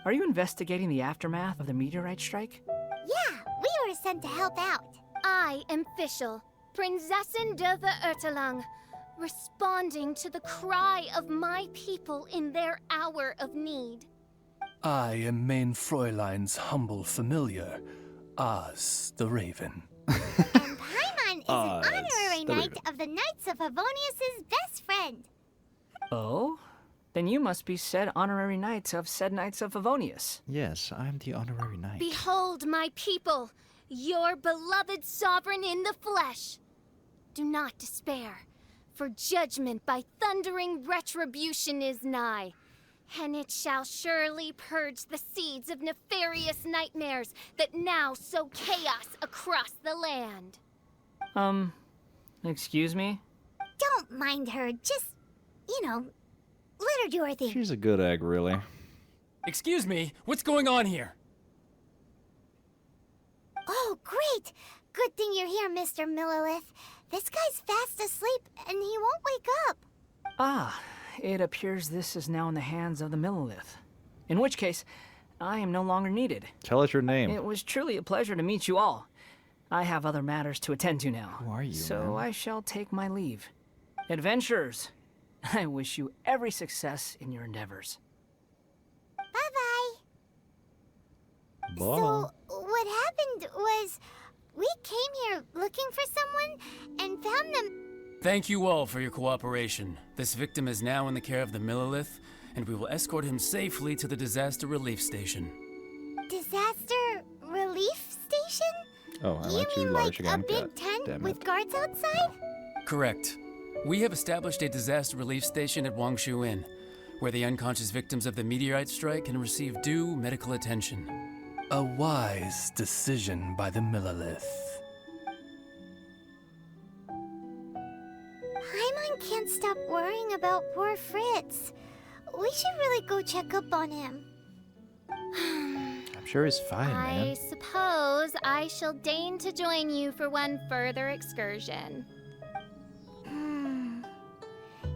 Are you investigating the aftermath of the meteorite strike? Yeah, we were sent to help out. I am Fischl, Prinzessin de Verurtelung, responding to the cry of my people in their hour of need. I am main Fräulein's humble familiar, Oz the Raven. And Paimon is Ah, an honorary the knight Raven. of the Knights of Favonius' best friend. Oh? Then you must be said honorary knights of said Knights of Favonius. Yes, I'm the honorary knight. Behold my people, your beloved sovereign in the flesh. Do not despair, for judgment by thundering retribution is nigh. And it shall surely purge the seeds of nefarious nightmares that now sow chaos across the land. Excuse me? Don't mind her, just, let her do her thing. She's a good egg, really. Excuse me, what's going on here? Oh, great! Good thing you're here, Mr. Millilith. This guy's fast asleep, and he won't wake up. Ah, it appears this is now in the hands of the Millilith. In which case, I am no longer needed. Tell us your name. It was truly a pleasure to meet you all. I have other matters to attend to now. Who are you, So man? I shall take my leave. Adventurers, I wish you every success in your endeavors. Bye-bye. Bye. So, what happened was, we came here looking for someone and found them. Thank you all for your cooperation. This victim is now in the care of the Millilith, and we will escort him safely to the disaster relief station. Disaster relief station? Oh, I You like you mean large like again. a big God tent damn with it. guards outside? Correct. We have established a disaster relief station at Wangshu Inn, where the unconscious victims of the meteorite strike can receive due medical attention. A wise decision by the Millilith. Paimon can't stop worrying about poor Fritz. We should really go check up on him. I'm sure he's fine, I man. suppose I shall deign to join you for one further excursion.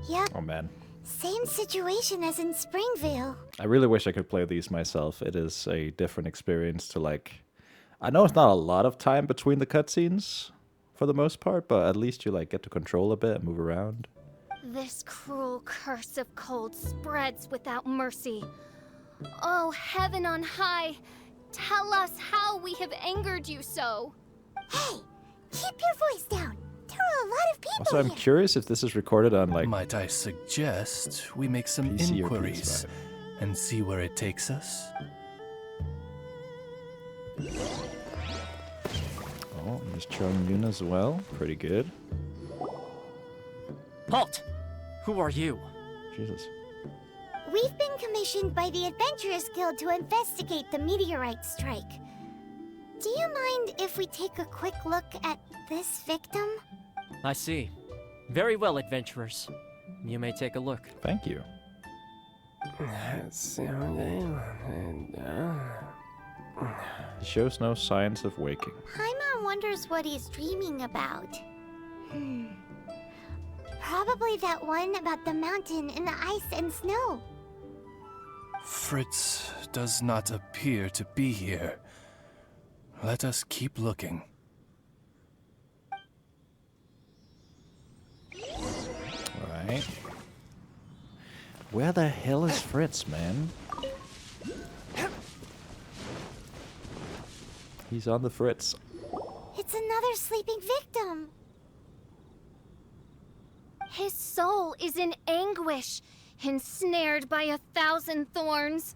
Yep, Oh, man. same situation as in Springvale. I really wish I could play these myself. It is a different experience to, like... I know it's not a lot of time between the cutscenes, for the most part, but at least you, like, get to control a bit and move around. This cruel curse of cold spreads without mercy. Oh, heaven on high, tell us how we have angered you so. Hey, keep your voice down. There are a lot of people Also, I'm here. curious if this is recorded on, like... Might I suggest we make some PC or inquiries PS5. and see where it takes us? Oh, Miss Chung Yun as well. Pretty good. Halt! Who are you? Jesus. We've been commissioned by the Adventurers Guild to investigate the meteorite strike. Do you mind if we take a quick look at This victim? I see. Very well, adventurers. You may take a look. Thank you. He shows no signs of waking. Paimon wonders what he's dreaming about. Probably that one about the mountain and the ice and snow. Fritz does not appear to be here. Let us keep looking. Alright. Where the hell is Fritz, man? He's on the Fritz. It's another sleeping victim. His soul is in anguish, ensnared by 1,000 thorns.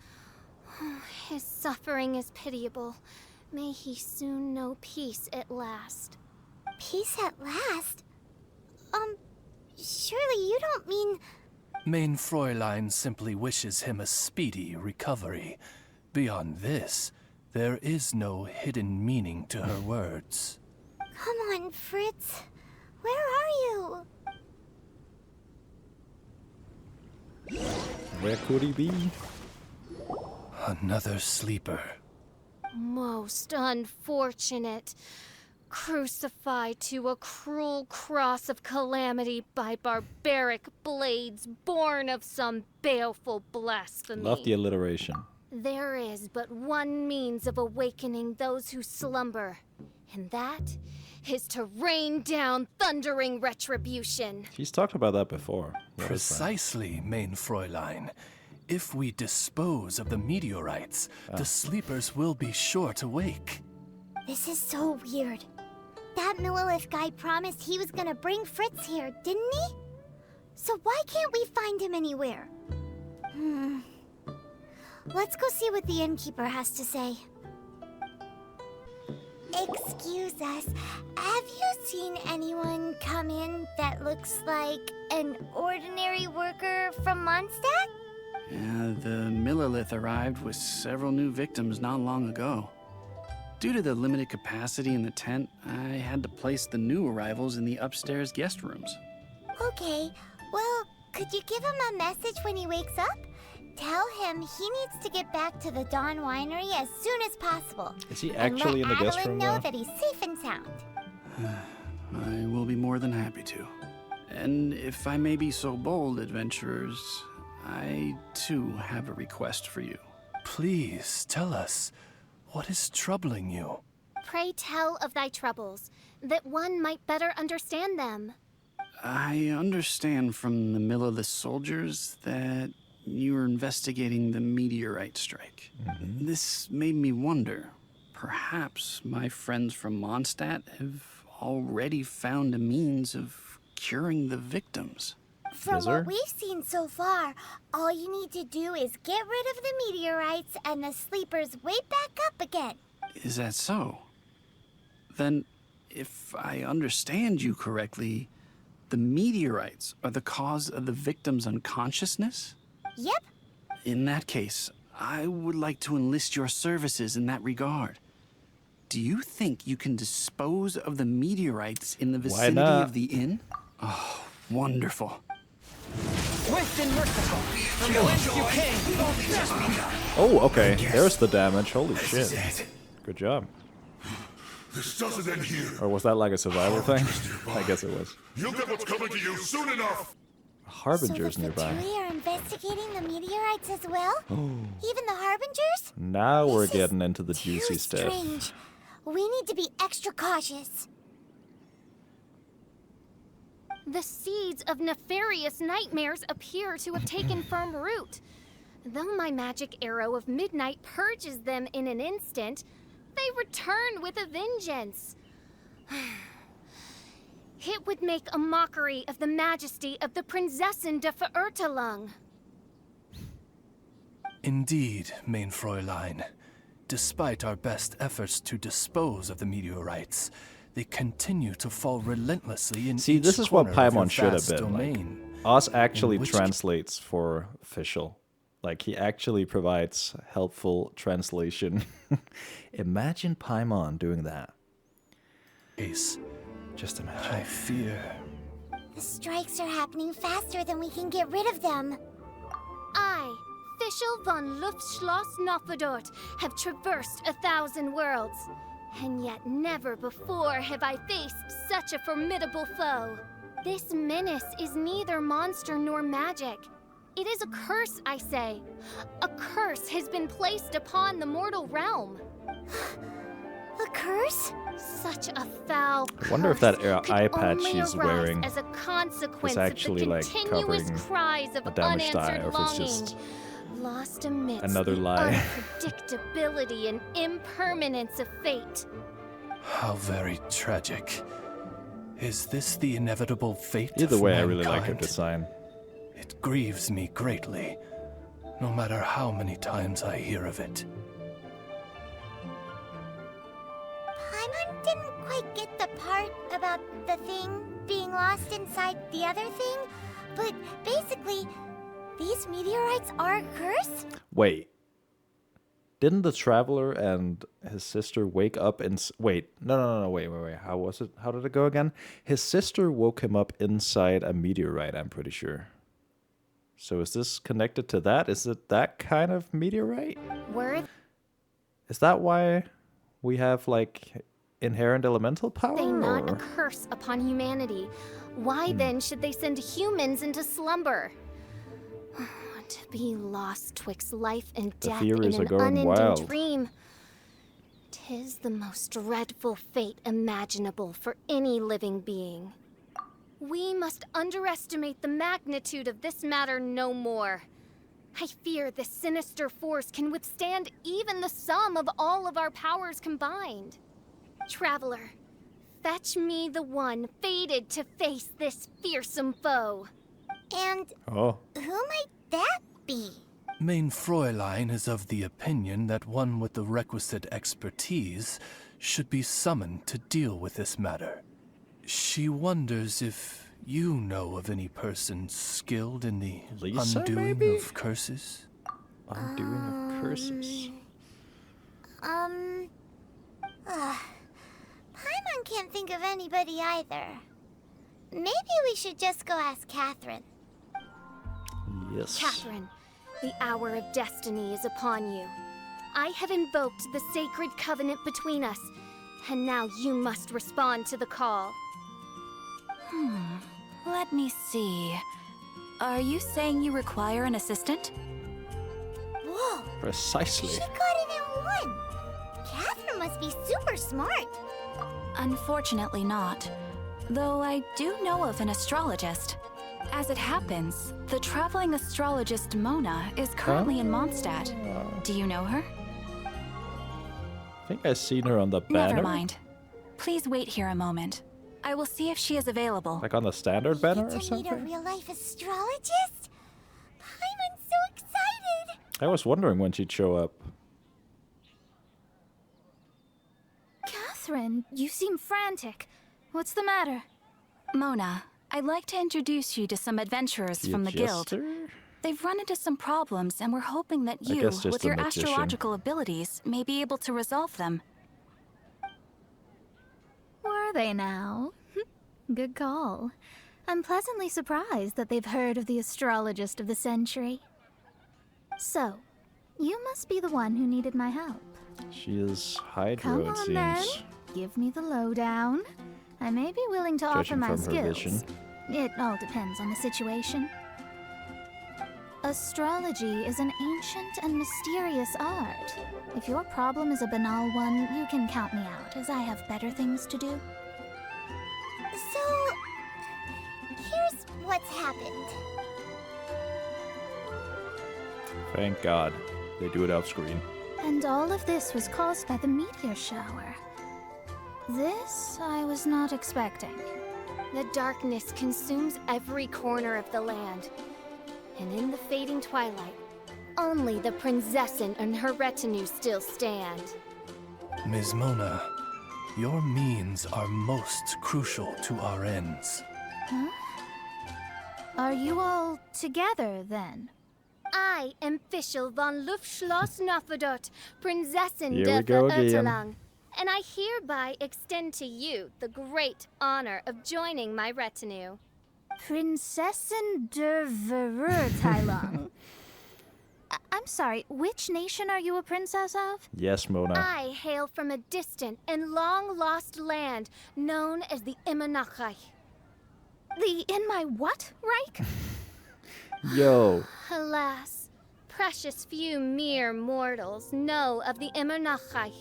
His suffering is pitiable. May he soon know peace at last. Peace at last? Surely you don't mean... Mein Fräulein simply wishes him a speedy recovery. Beyond this, there is no hidden meaning to her words. Come on, Fritz. Where are you? Where could he be? Another sleeper. Most unfortunate. Crucified to a cruel cross of calamity by barbaric blades born of some baleful blasphemy. Love the alliteration. There is but one means of awakening those who slumber, and that is to rain down thundering retribution. She's talked about that before. What is that? Precisely, Mein Fräulein. If we dispose of the meteorites, the sleepers will be sure to wake. This is so weird. That Millelith guy promised he was gonna bring Fritz here, didn't he? So why can't we find him anywhere? Let's go see what the innkeeper has to say. Excuse us, have you seen anyone come in that looks like an ordinary worker from Mondstadt? Yeah, the Millelith arrived with several new victims not long ago. Due to the limited capacity in the tent, I had to place the new arrivals in the upstairs guest rooms. Okay, well, could you give him a message when he wakes up? Tell him he needs to get back to the Dawn Winery as soon as possible. Is he actually in the guest room and let Adeline know now? that he's safe and sound. I will be more than happy to. And if I may be so bold, adventurers, I too have a request for you. Please tell us, what is troubling you? Pray tell of thy troubles, that one might better understand them. I understand from the Millelith soldiers that you are investigating the meteorite strike. This made me wonder, perhaps my friends from Mondstadt have already found a means of curing the victims. From what we've seen so far, all you need to do is get rid of the meteorites and the sleepers wake back up again. Is that so? Then, if I understand you correctly, the meteorites are the cause of the victim's unconsciousness? Yep. In that case, I would like to enlist your services in that regard. Do you think you can dispose of the meteorites in the vicinity not? of the inn? Oh, wonderful. Swift and merciful, from whence you came. Oh, okay. There's the damage. Holy shit. Good job. This doesn't end here. Or was that like a survival thing? I guess it was. You'll get what's coming to you soon enough. Harbingers So the nearby. Fatui are investigating the meteorites as well? Even the Harbingers? Now we're getting into the juicy Too stuff. strange. We need to be extra cautious. The seeds of nefarious nightmares appear to have taken firm root. Though my magic arrow of midnight purges them in an instant, they return with a vengeance. It would make a mockery of the majesty of the Prinzessin de Verurtelung. Indeed, Mein Fräulein. Despite our best efforts to dispose of the meteorites, they continue to fall relentlessly in See, each this is what corner of your Paimon should have vast been. domain. Like, Oz actually in which translates for official. Like, he actually provides helpful translation. Imagine Paimon doing that. case, Just imagine. I fear. The strikes are happening faster than we can get rid of them. I, Fischl von Luftschloss Nofadort, have traversed 1,000 worlds. And yet never before have I faced such a formidable foe. This menace is neither monster nor magic. It is a curse, I say. A curse has been placed upon the mortal realm. A curse? Such a foul curse. I wonder if that eye could patch only she's arise wearing as a consequence is actually of the like continuous covering cries of a damaged eye, unanswered or if it's longing, just lost amidst another the lie. unpredictability and impermanence of fate. How very tragic. Is this the inevitable fate Either of way, I mankind? really like her design. It grieves me greatly, no matter how many times I hear of it. Paimon didn't quite get the part about the thing being lost inside the other thing, but basically, these meteorites are a curse? Wait. Didn't the traveler and his sister wake up in... Wait. No, wait. How was it? How did it go again? His sister woke him up inside a meteorite, I'm pretty sure. So is this connected to that? Is it that kind of meteorite? Word? Is that why we have, like, inherent elemental power? They not or? a curse upon humanity. Why then should they send humans into slumber? To be lost twixt life and The death theories in are an going unending wild. dream. 'Tis the most dreadful fate imaginable for any living being. We must underestimate the magnitude of this matter no more. I fear this sinister force can withstand even the sum of all of our powers combined. Traveler, fetch me the one fated to face this fearsome foe. And Oh. who might that be? Main Fräulein is of the opinion that one with the requisite expertise should be summoned to deal with this matter. She wonders if you know of any person skilled in the Lisa, undoing maybe? of curses. Undoing of curses. Paimon can't think of anybody either. Maybe we should just go ask Catherine. Yes. Catherine, the hour of destiny is upon you. I have invoked the sacred covenant between us, and now you must respond to the call. Let me see. Are you saying you require an assistant? Whoa, Precisely. she got it in one. Catherine must be super smart. Unfortunately not. Though I do know of an astrologist. As it happens, the traveling astrologist Mona is currently in Mondstadt. Do you know her? I think I've seen her on the banner. Never mind. Please wait here a moment. I will see if she is available. Like on the standard banner or To meet a something? real-life astrologist? Paimon's so excited. I was wondering when she'd show up. Catherine, you seem frantic. What's the matter? Mona, I'd like to introduce you to some adventurers from the guild. jester? They've run into some problems, and we're hoping that I you, guess just with a your magician. astrological abilities, may be able to resolve them. Were they now? Good call. I'm pleasantly surprised that they've heard of the astrologist of the century. So, you must be the one who needed my help. She is Hydra, Come it on seems. then, give me the lowdown. I may be willing to offer Judging my from her skills. vision. It all depends on the situation. Astrology is an ancient and mysterious art. If your problem is a banal one, you can count me out, as I have better things to do. So, here's what's happened. Thank God. They do it off screen. And all of this was caused by the meteor shower. This I was not expecting. The darkness consumes every corner of the land. And in the fading twilight, only the Prinzessin and her retinue still stand. Ms. Mona, your means are most crucial to our ends. Huh? Are you all together, then? I am Fischl von Luftschloss Nofadort, Prinzessin Here der we go again. Verirrterlang. and I hereby extend to you the great honor of joining my retinue. Prinzessin der Verurteilung. I'm sorry, which nation are you a princess of? Yes, Mona. I hail from a distant and long-lost land known as the Imanachai. The in my what, Reich? Yo. Alas, precious few mere mortals know of the Imanachai.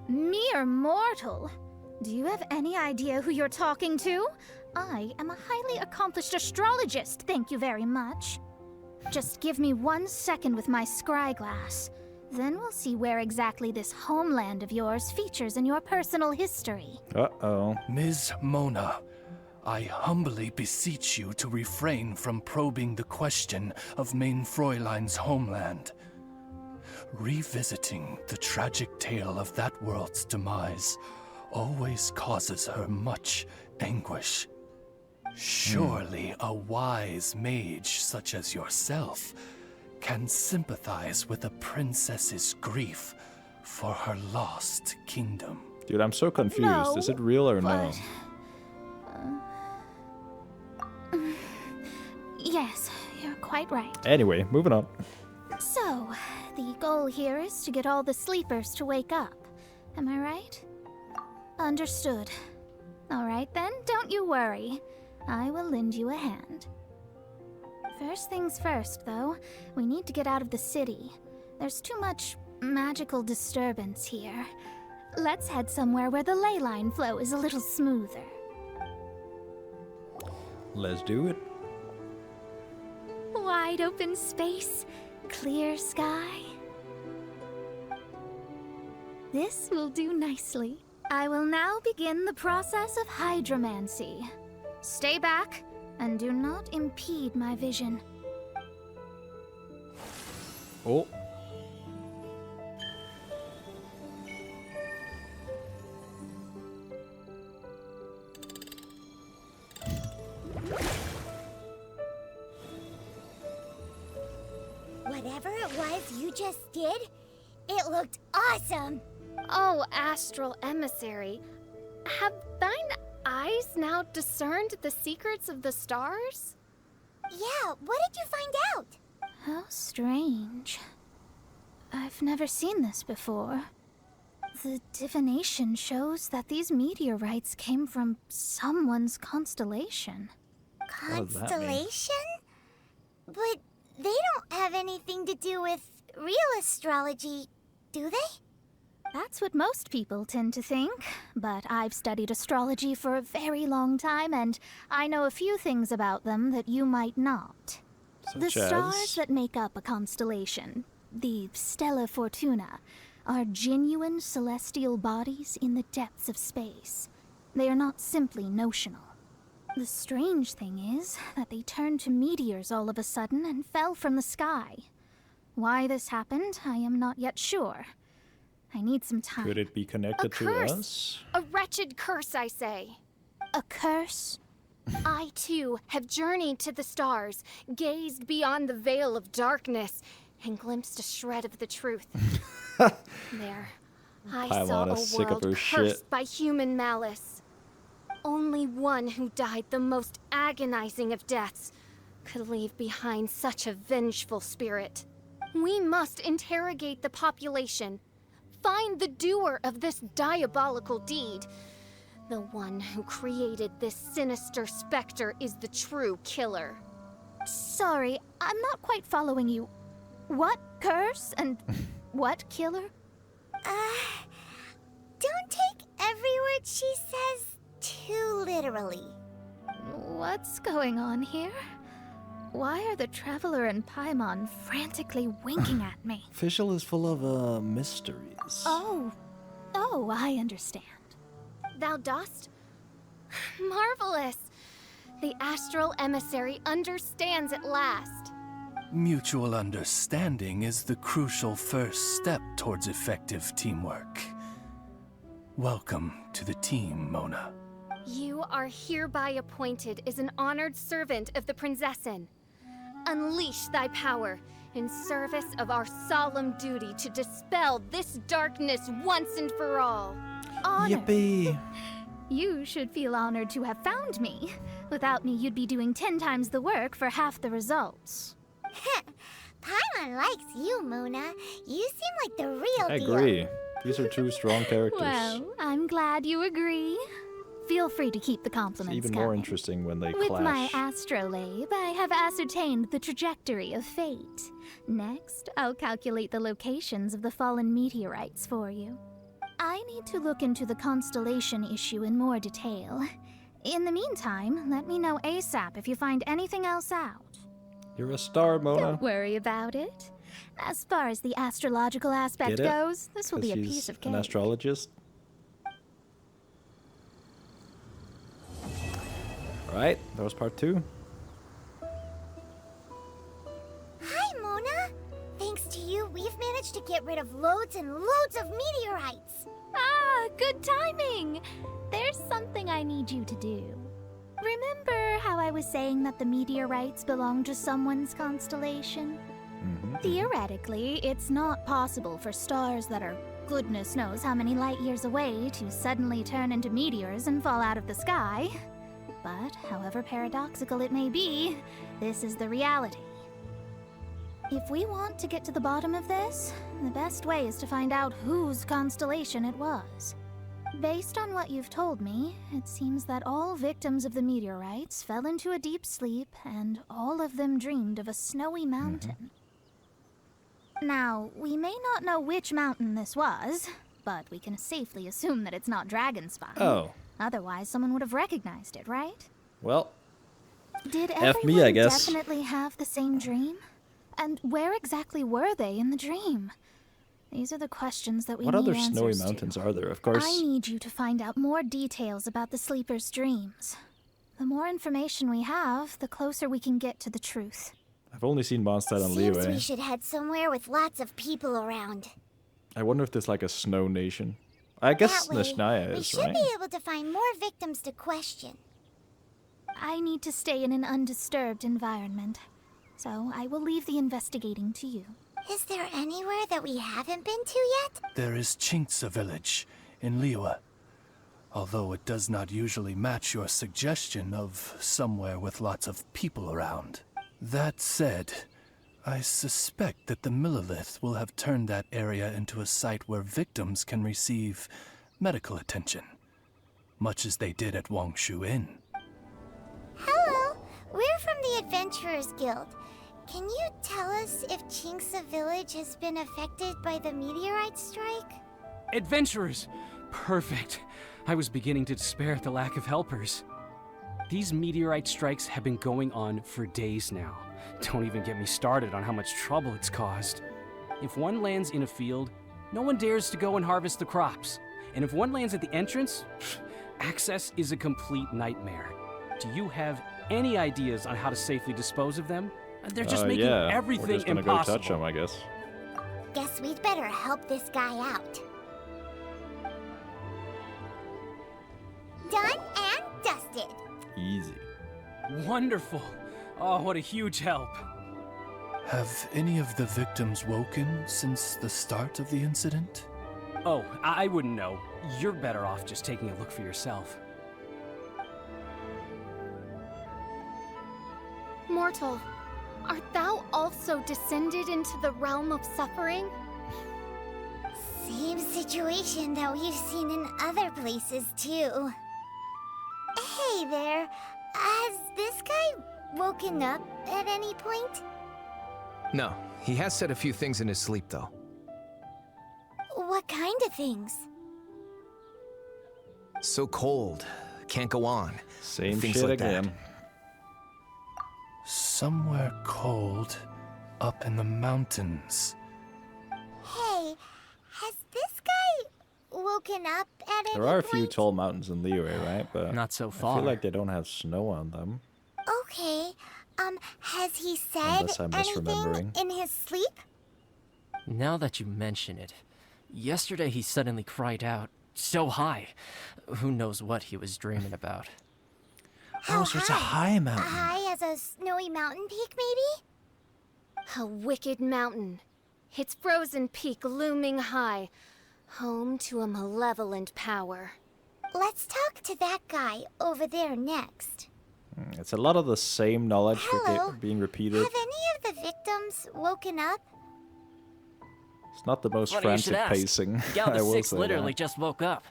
Mere mortal? Do you have any idea who you're talking to? I am a highly accomplished astrologist, thank you very much. Just give me 1 second with my scry glass. Then we'll see where exactly this homeland of yours features in your personal history. Uh-oh. Ms. Mona, I humbly beseech you to refrain from probing the question of Main Fräulein's homeland. Revisiting the tragic tale of that world's demise always causes her much anguish. Surely a wise mage such as yourself can sympathize with a princess's grief for her lost kingdom. Dude, I'm so confused. No, Is it real or no? Yes, you're quite right. Anyway, moving on. So, the goal here is to get all the sleepers to wake up. Am I right? Understood. All right then, don't you worry. I will lend you a hand. First things first, though, we need to get out of the city. There's too much magical disturbance here. Let's head somewhere where the ley line flow is a little smoother. Let's do it. Wide open space, clear sky. This will do nicely. I will now begin the process of hydromancy. Stay back, and do not impede my vision. Oh. Whatever it was you just did, it looked awesome. Oh, astral emissary, have thine eyes now discerned the secrets of the stars? Yeah, what did you find out? How strange. I've never seen this before. The divination shows that these meteorites came from someone's constellation. Constellation? But they don't have anything to do with real astrology, do they? That's what most people tend to think, but I've studied astrology for a very long time, and I know a few things about them that you might not. The stars that make up a constellation, the Stella Fortuna, are genuine celestial bodies in the depths of space. They are not simply notional. The strange thing is that they turned to meteors all of a sudden and fell from the sky. Why this happened, I am not yet sure. I need some time. Could it be connected to us? A wretched curse, I say. A curse? I, too, have journeyed to the stars, gazed beyond the veil of darkness, and glimpsed a shred of the truth. There, I saw a world cursed by human malice. Only one who died the most agonizing of deaths could leave behind such a vengeful spirit. We must interrogate the population, find the doer of this diabolical deed. The one who created this sinister specter is the true killer. Sorry, I'm not quite following you. What curse and what killer? Don't take every word she says too literally. What's going on here? Why are the Traveler and Paimon frantically winking at me? Fischl is full of mysteries. Oh, I understand. Thou dost? Marvelous! The astral emissary understands at last. Mutual understanding is the crucial first step towards effective teamwork. Welcome to the team, Mona. You are hereby appointed as an honored servant of the Prinzessin. Unleash thy power, in service of our solemn duty to dispel this darkness once and for all. Honor. Yippee! You should feel honored to have found me. Without me, you'd be doing 10 times the work for half the results. Paimon likes you, Mona. You seem like the real I deal. agree. These are two strong characters. Well, I'm glad you agree. Feel free to keep the It's compliments even coming. more interesting when they With my clash. astrolabe, I have ascertained the trajectory of fate. Next, I'll calculate the locations of the fallen meteorites for you. I need to look into the constellation issue in more detail. In the meantime, let me know ASAP if you find anything else out. You're a star, Mona. Don't worry about it. As far as the astrological aspect Get it? goes, this will be a 'Cause piece he's of an cake. astrologist. Alright, that was part 2. Hi, Mona. Thanks to you, we've managed to get rid of loads and loads of meteorites. Ah, good timing! There's something I need you to do. Remember how I was saying that the meteorites belong to someone's constellation? Theoretically, it's not possible for stars that are goodness knows how many light years away to suddenly turn into meteors and fall out of the sky. But, however paradoxical it may be, this is the reality. If we want to get to the bottom of this, the best way is to find out whose constellation it was. Based on what you've told me, it seems that all victims of the meteorites fell into a deep sleep, and all of them dreamed of a snowy mountain. Now, we may not know which mountain this was, but we can safely assume that it's not Dragonspine. Oh. Otherwise, someone would have recognized it, right? Well, Did F everyone me, I guess. definitely have the same dream? And where exactly were they in the dream? These are the questions that we what need other answers snowy to. mountains are there? Of course. I need you to find out more details about the sleeper's dreams. The more information we have, the closer we can get to the truth. I've only seen Mondstadt and Seems we Liyue. should head somewhere with lots of people around. I wonder if there's like a snow nation. I guess That way, Nishnaya we is, should right? be able to find more victims to question. I need to stay in an undisturbed environment, so I will leave the investigating to you. Is there anywhere that we haven't been to yet? There is Chinksa village in Liyue, although it does not usually match your suggestion of somewhere with lots of people around. That said, I suspect that the Millilith will have turned that area into a site where victims can receive medical attention, much as they did at Wangshu Inn. Hello, we're from the Adventurers Guild. Can you tell us if Chinksa village has been affected by the meteorite strike? Adventurers! Perfect. I was beginning to despair at the lack of helpers. These meteorite strikes have been going on for days now. Don't even get me started on how much trouble it's caused. If one lands in a field, no one dares to go and harvest the crops. And if one lands at the entrance, access is a complete nightmare. Do you have any ideas on how to safely dispose of them? They're just making yeah. everything We're just gonna impossible. go touch them, I guess. Guess we'd better help this guy out. Done and dusted. Easy. Wonderful. Oh, what a huge help. Have any of the victims woken since the start of the incident? Oh, I wouldn't know. You're better off just taking a look for yourself. Mortal, art thou also descended into the realm of suffering? Same situation that we've seen in other places, too. Hey there, has this guy woken up at any point? No, he has said a few things in his sleep, though. What kind of things? So cold, can't go on. Same things shit like again. that. Somewhere cold, up in the mountains. Hey, has this guy woken up at any There are a point? few tall mountains in Liyue, right? But not so I far. feel like they don't have snow on them. Okay, has he said Unless I'm anything misremembering. in his sleep? Now that you mention it, yesterday he suddenly cried out, so high. Who knows what he was dreaming about? Oh, so it's a high mountain. High as a snowy mountain peak, maybe? A wicked mountain, its frozen peak looming high, home to a malevolent power. Let's talk to that guy over there next. It's a lot of the same knowledge Hello. being repeated. Have any of the victims woken up? It's not the most Funny you should frantic ask. pacing. Gal I the will Six say literally that. just woke up.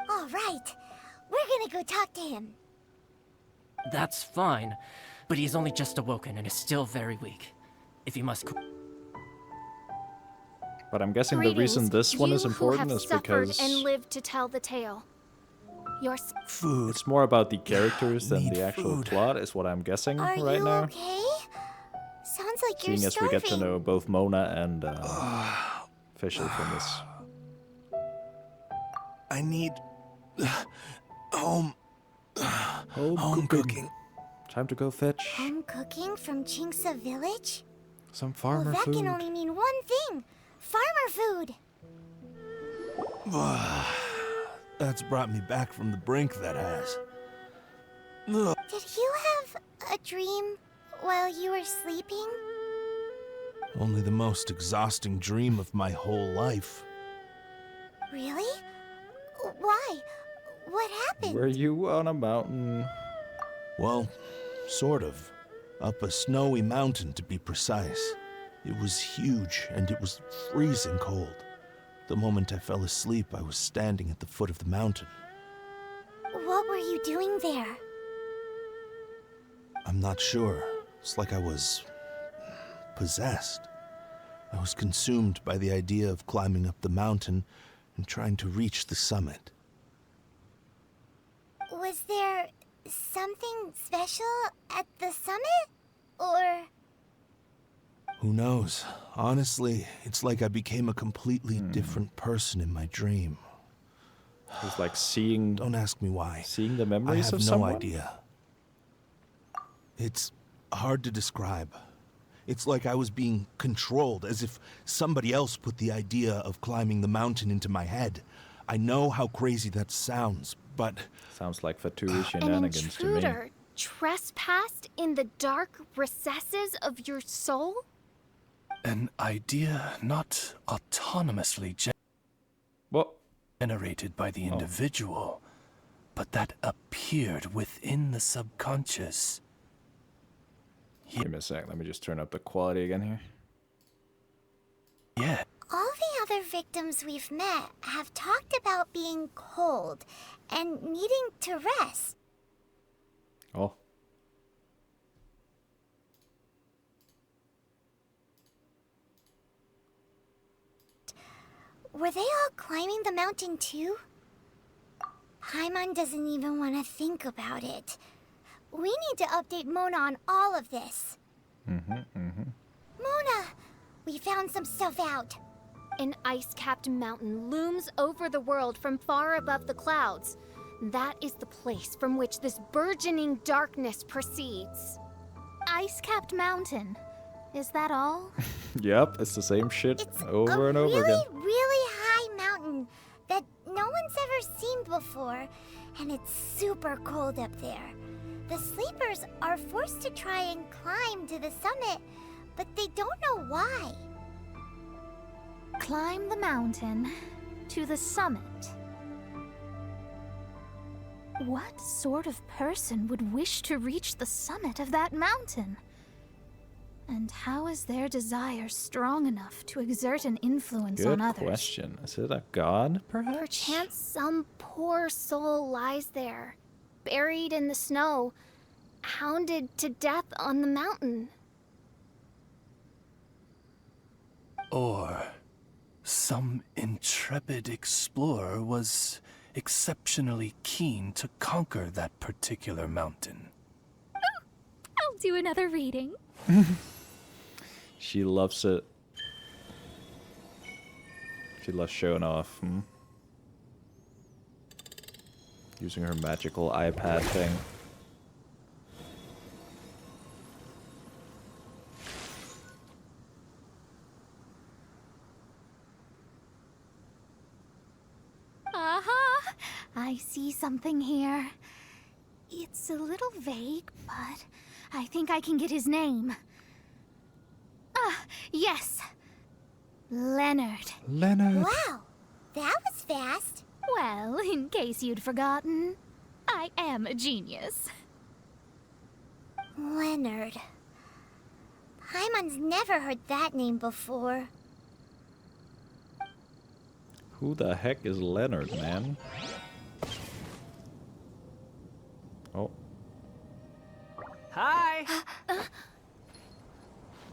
All right. We're gonna go talk to him. That's fine, but he's only just awoken and is still very weak. If you must... But I'm guessing the reason this one is important is because and lived to tell the tale. Your food. It's more about the characters than the actual plot, is what I'm guessing Are right you now. okay? Sounds like Seeing you're as starving. we get to know both Mona and Fischl from this. I need home cooking. Time to go fetch Home cooking from Chinksa village? some farmer Well, that food. can only mean one thing. Farmer food. That's brought me back from the brink, that has. Ugh. Did you have a dream while you were sleeping? Only the most exhausting dream of my whole life. Really? Why? What happened? Were you on a mountain? Well, sort of. Up a snowy mountain, to be precise. It was huge, and it was freezing cold. The moment I fell asleep, I was standing at the foot of the mountain. What were you doing there? I'm not sure. It's like I was possessed. I was consumed by the idea of climbing up the mountain and trying to reach the summit. Was there something special at the summit? Or... Who knows? Honestly, it's like I became a completely different person in my dream. It was like seeing... Don't ask me why. Seeing the I memories have of no someone? idea. It's hard to describe. It's like I was being controlled, as if somebody else put the idea of climbing the mountain into my head. I know how crazy that sounds, but... Sounds like Fatui An shenanigans to me. intruder trespassed in the dark recesses of your soul? An idea not autonomously generated by the individual, but that appeared within the subconscious. Give me a sec, let me just turn up the quality again here. Yeah. all the other victims we've met have talked about being cold and needing to rest. Oh. Were they all climbing the mountain too? Paimon doesn't even want to think about it. We need to update Mona on all of this. Mona, we found some stuff out. An ice-capped mountain looms over the world from far above the clouds. That is the place from which this burgeoning darkness proceeds. Ice-capped mountain. Is that all? Yep, it's the same shit over and over again. Really high mountain that no one's ever seen before, and it's super cold up there. The sleepers are forced to try and climb to the summit, but they don't know why. Climb the mountain to the summit. What sort of person would wish to reach the summit of that mountain? And how is their desire strong enough to exert an influence Good on others? question. Is it a god, perhaps? Perchance some poor soul lies there, buried in the snow, hounded to death on the mountain. Or some intrepid explorer was exceptionally keen to conquer that particular mountain. I'll do another reading. She loves it. She loves showing off. Using her magical iPad thing. Aha! I see something here. It's a little vague, but I think I can get his name. Yes. Leonard. Leonard. Wow, that was fast. Well, in case you'd forgotten, I am a genius. Leonard. Paimon's never heard that name before. Who the heck is Leonard, man? Oh. Hi!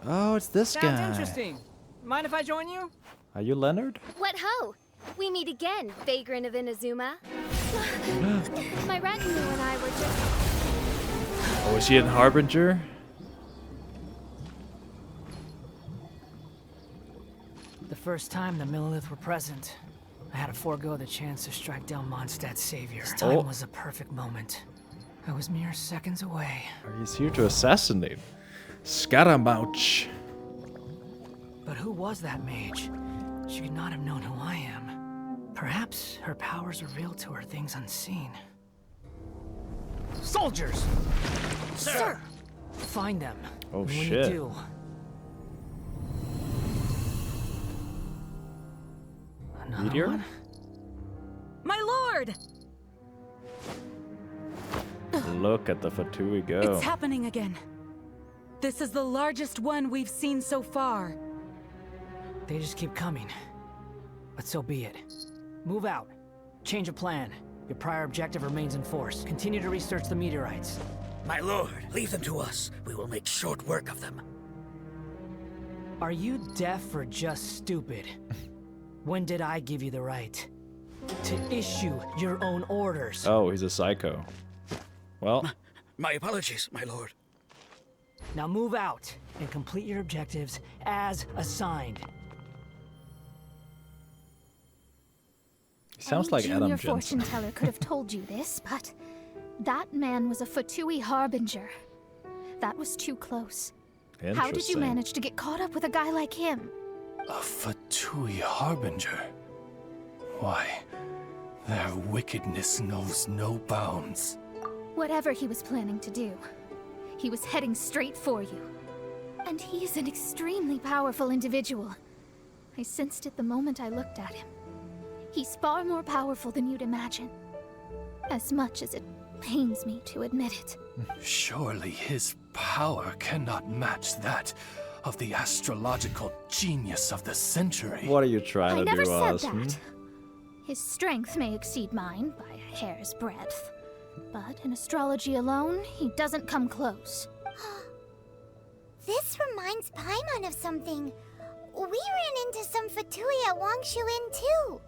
Oh, it's this Sounds guy. interesting. Mind if I join you? Are you Leonard? What ho! We meet again, Vagrant of Inazuma. My retinue and I were just... Oh, is he in Harbinger? The first time the Millelith were present, I had to forego the chance to strike down Mondstadt's savior. This time was a perfect moment. I was mere seconds away. He's here to assassinate. Scaramouche. But who was that mage? She could not have known who I am. Perhaps her powers revealed to her things unseen. Soldiers! Sir! Find them. Oh, and when shit. you do... Another Meteor? one? My lord! Look at the Fatui go. It's happening again. This is the largest one we've seen so far. They just keep coming. But so be it. Move out. Change of plan. Your prior objective remains in force. Continue to research the meteorites. My lord, leave them to us. We will make short work of them. Are you deaf or just stupid? When did I give you the right to issue your own orders? Oh, he's a psycho. Well, My apologies, my lord. Now move out and complete your objectives as assigned. sounds like Any Adam junior Jensen. fortune teller could have told you this, but that man was a Fatui harbinger. That was too close. How did you Interesting. manage to get caught up with a guy like him? A Fatui harbinger? Why, their wickedness knows no bounds. Whatever he was planning to do, he was heading straight for you. And he is an extremely powerful individual. I sensed it the moment I looked at him. He's far more powerful than you'd imagine. As much as it pains me to admit it. Surely his power cannot match that of the astrological genius of the century. What are you trying I to never do, said Oz? that. His strength may exceed mine by a hair's breadth. But in astrology alone, he doesn't come close. This reminds Paimon of something. We ran into some Fatui at Wangshu Inn too.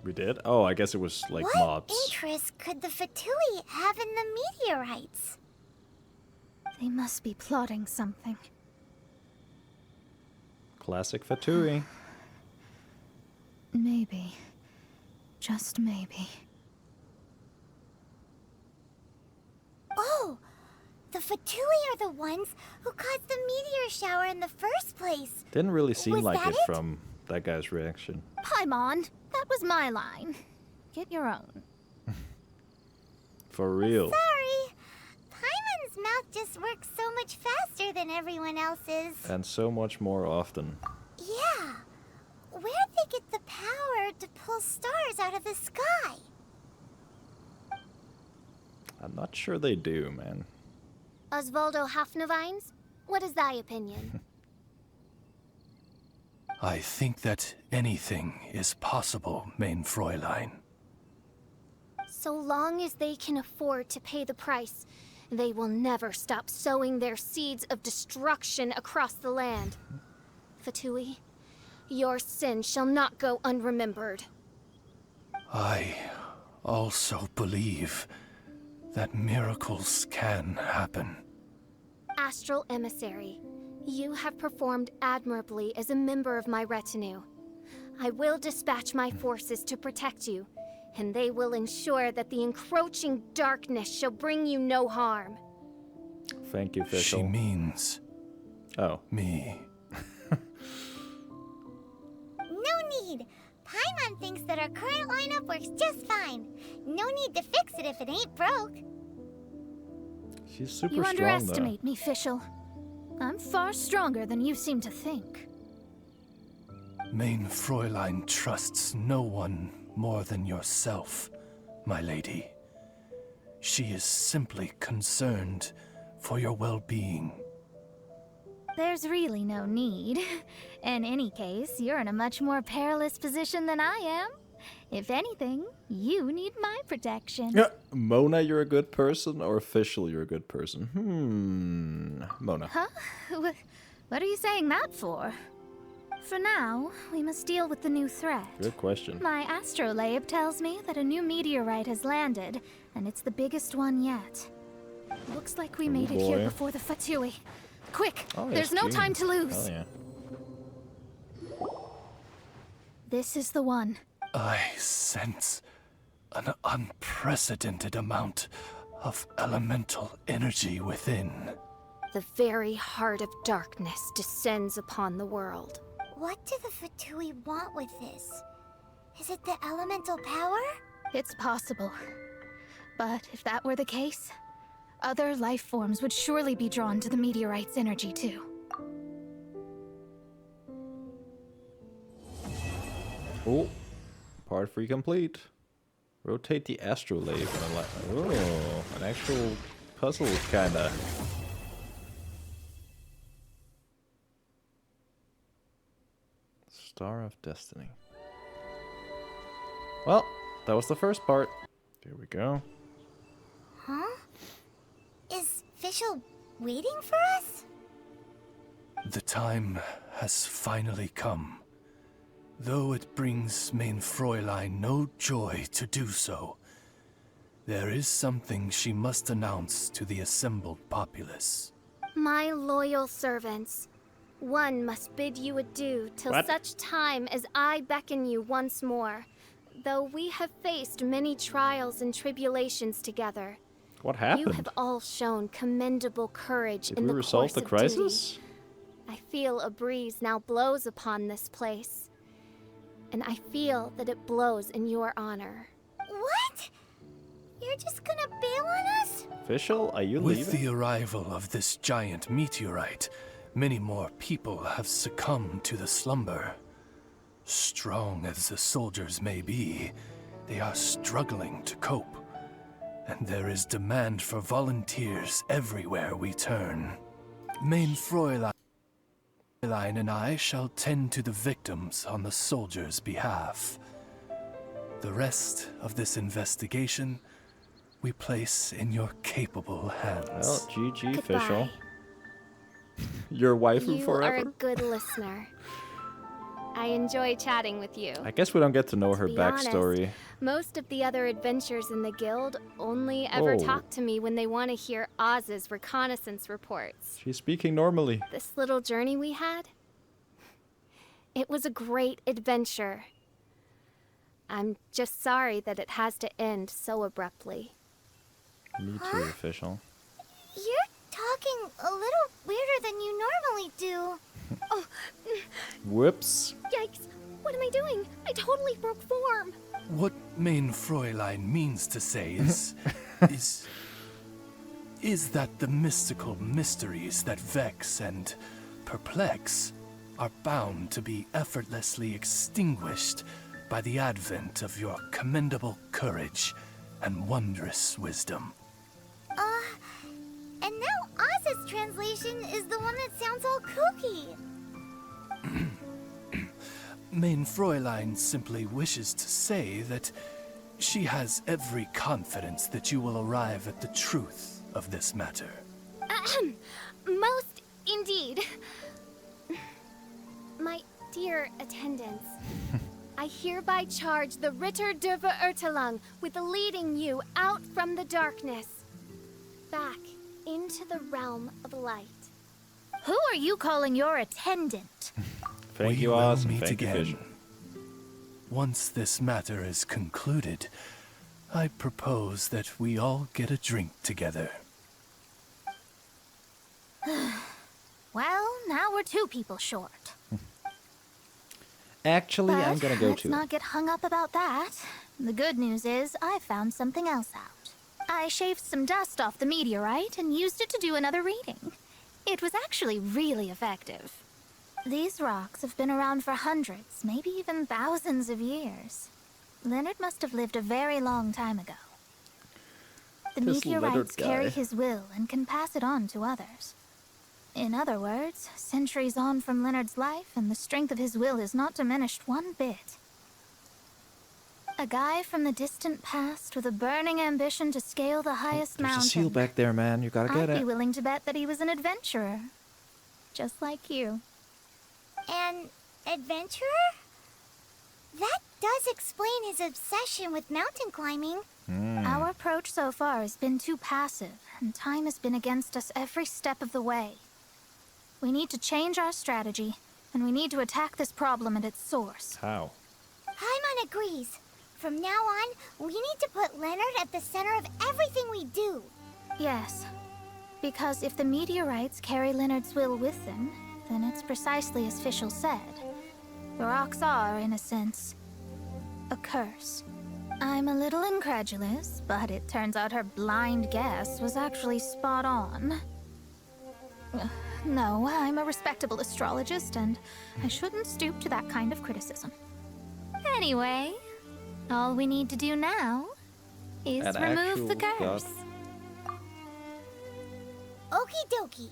We did? Oh, I guess it was like What mobs. interest could the Fatui have in the meteorites? They must be plotting something. Classic Fatui. Maybe. Just maybe. Oh! The Fatui are the ones who caused the meteor shower in the first place. Didn't really seem Was like that it it? from that guy's reaction. Paimon, that was my line. Get your own. For real. Sorry. Paimon's mouth just works so much faster than everyone else's. And so much more often. Yeah. Where'd they get the power to pull stars out of the sky? I'm not sure they do, man. Osvaldo Hafnavines? What is thy opinion? I think that anything is possible, main Fräulein. So long as they can afford to pay the price, they will never stop sowing their seeds of destruction across the land. Fatui, your sin shall not go unremembered. I also believe that miracles can happen. Astral Emissary, you have performed admirably as a member of my retinue. I will dispatch my forces to protect you, and they will ensure that the encroaching darkness shall bring you no harm. Thank you, Fischl. She means... Oh. Me. No need. Paimon thinks that our current lineup works just fine. No need to fix it if it ain't broke. She's super You strong, though. underestimate me, Fischl. I'm far stronger than you seem to think. Main Fräulein trusts no one more than yourself, my lady. She is simply concerned for your well-being. There's really no need. In any case, you're in a much more perilous position than I am. If anything, you need my protection. Mona, you're a good person, or Official, you're a good person? Mona. Huh? What are you saying that for? For now, we must deal with the new threat. Good question. My astrolabe tells me that a new meteorite has landed, and it's the biggest one yet. Looks like we made it here before the Fatui. Quick! There's no time to lose! Hell yeah. This is the one. I sense an unprecedented amount of elemental energy within. The very heart of darkness descends upon the world. What do the Fatui want with this? Is it the elemental power? It's possible. But if that were the case, other life forms would surely be drawn to the meteorite's energy too. Oh, part 3 complete. Rotate the astrolabe. Oh, an actual puzzle kinda. Star of Destiny. Well, that was the first part. Here we go. Huh? Is Fischl waiting for us? The time has finally come. Though it brings Main Fräulein no joy to do so, there is something she must announce to the assembled populace. My loyal servants, one must bid you adieu till such time as I beckon you once more. Though we have faced many trials and tribulations together, What happened? you have all shown commendable courage Did in we the resolve course the of crisis? duty. I feel a breeze now blows upon this place, and I feel that it blows in your honor. What? You're just gonna bail on us? Official, are you With leaving? the arrival of this giant meteorite, many more people have succumbed to the slumber. Strong as the soldiers may be, they are struggling to cope. And there is demand for volunteers everywhere we turn. Main Fräulein and I shall tend to the victims on the soldiers' behalf. The rest of this investigation we place in your capable hands. Well, GG, Goodbye. Official. Your waifu You forever? are a good listener. I enjoy chatting with you. I guess we don't get to know her be backstory. honest, most of the other adventurers in the guild only ever Oh. talk to me when they want to hear Oz's reconnaissance reports. She's speaking normally. This little journey we had, it was a great adventure. I'm just sorry that it has to end so abruptly. Me too, Official. You're talking a little weirder than you normally do. Oh, Whoops. yikes! What am I doing? I totally broke form. What Main Fräulein means to say is that the mystical mysteries that vex and perplex are bound to be effortlessly extinguished by the advent of your commendable courage and wondrous wisdom. And now Oz's translation is the one that sounds all kooky. Main Fräulein simply wishes to say that she has every confidence that you will arrive at the truth of this matter. Ahem. Most indeed. My dear attendants, I hereby charge the Ritter der Verurteilung with leading you out from the darkness, back into the realm of light. Who are you calling your attendant? Thank We you, will Oz, and meet thank you, again. Vision. Once this matter is concluded, I propose that we all get a drink together. Well, now we're 2 people short. Actually, I'm But gonna go let's to. not get hung up about that. The good news is I found something else out. I shaved some dust off the meteorite and used it to do another reading. It was actually really effective. These rocks have been around for hundreds, maybe even thousands of years. Leonard must have lived a very long time ago. The This meteorites Leonard carry guy. his will and can pass it on to others. In other words, centuries on from Leonard's life, and the strength of his will is not diminished one bit. A guy from the distant past with a burning ambition to scale the highest There's mountain. a seal back there, man. You gotta get I'd be it. willing to bet that he was an adventurer. Just like you. An adventurer? That does explain his obsession with mountain climbing. Our approach so far has been too passive, and time has been against us every step of the way. We need to change our strategy, and we need to attack this problem at its source. How? Paimon agrees. From now on, we need to put Leonard at the center of everything we do. Yes, because if the meteorites carry Leonard's will with them, then it's precisely as Fischl said. The rocks are, in a sense, a curse. I'm a little incredulous, but it turns out her blind guess was actually spot on. No, I'm a respectable astrologist, and I shouldn't stoop to that kind of criticism. Anyway, all we need to do now is An remove the actual curse. Okie dokie.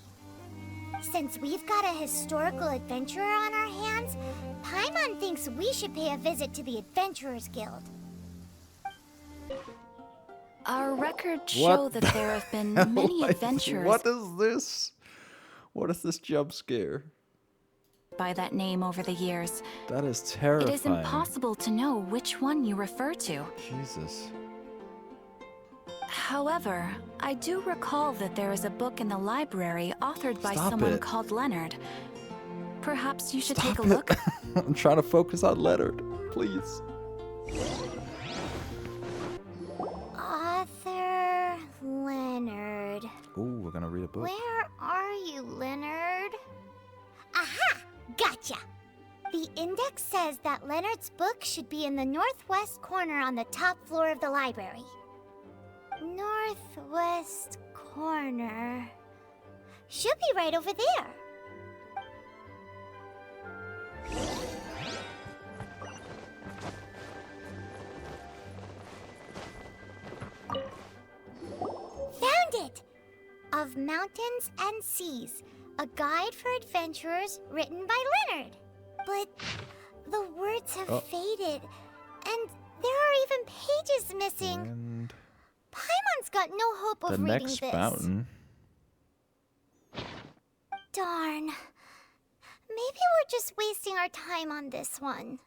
Since we've got a historical adventurer on our hands, Paimon thinks we should pay a visit to the Adventurers Guild. Our records What show that there have been the many hell? adventurers What is this? What is this jump scare? by that name over the years. That is terrifying. It is impossible to know which one you refer to. Jesus. However, I do recall that there is a book in the library authored by Stop someone it. called Leonard. Perhaps you should Stop take a it. look. I'm trying to focus on Leonard. Please. Author Leonard. Ooh, we're gonna read a book. Where are you, Leonard? Aha! Gotcha! The index says that Leonard's book should be in the northwest corner on the top floor of the library. Northwest corner. Should be right over there. Found it! Of Mountains and Seas, a guide for adventurers written by Leonard. But the words have faded, and there are even pages missing. And Paimon's got no hope of the reading next this. mountain. Darn. Maybe we're just wasting our time on this one.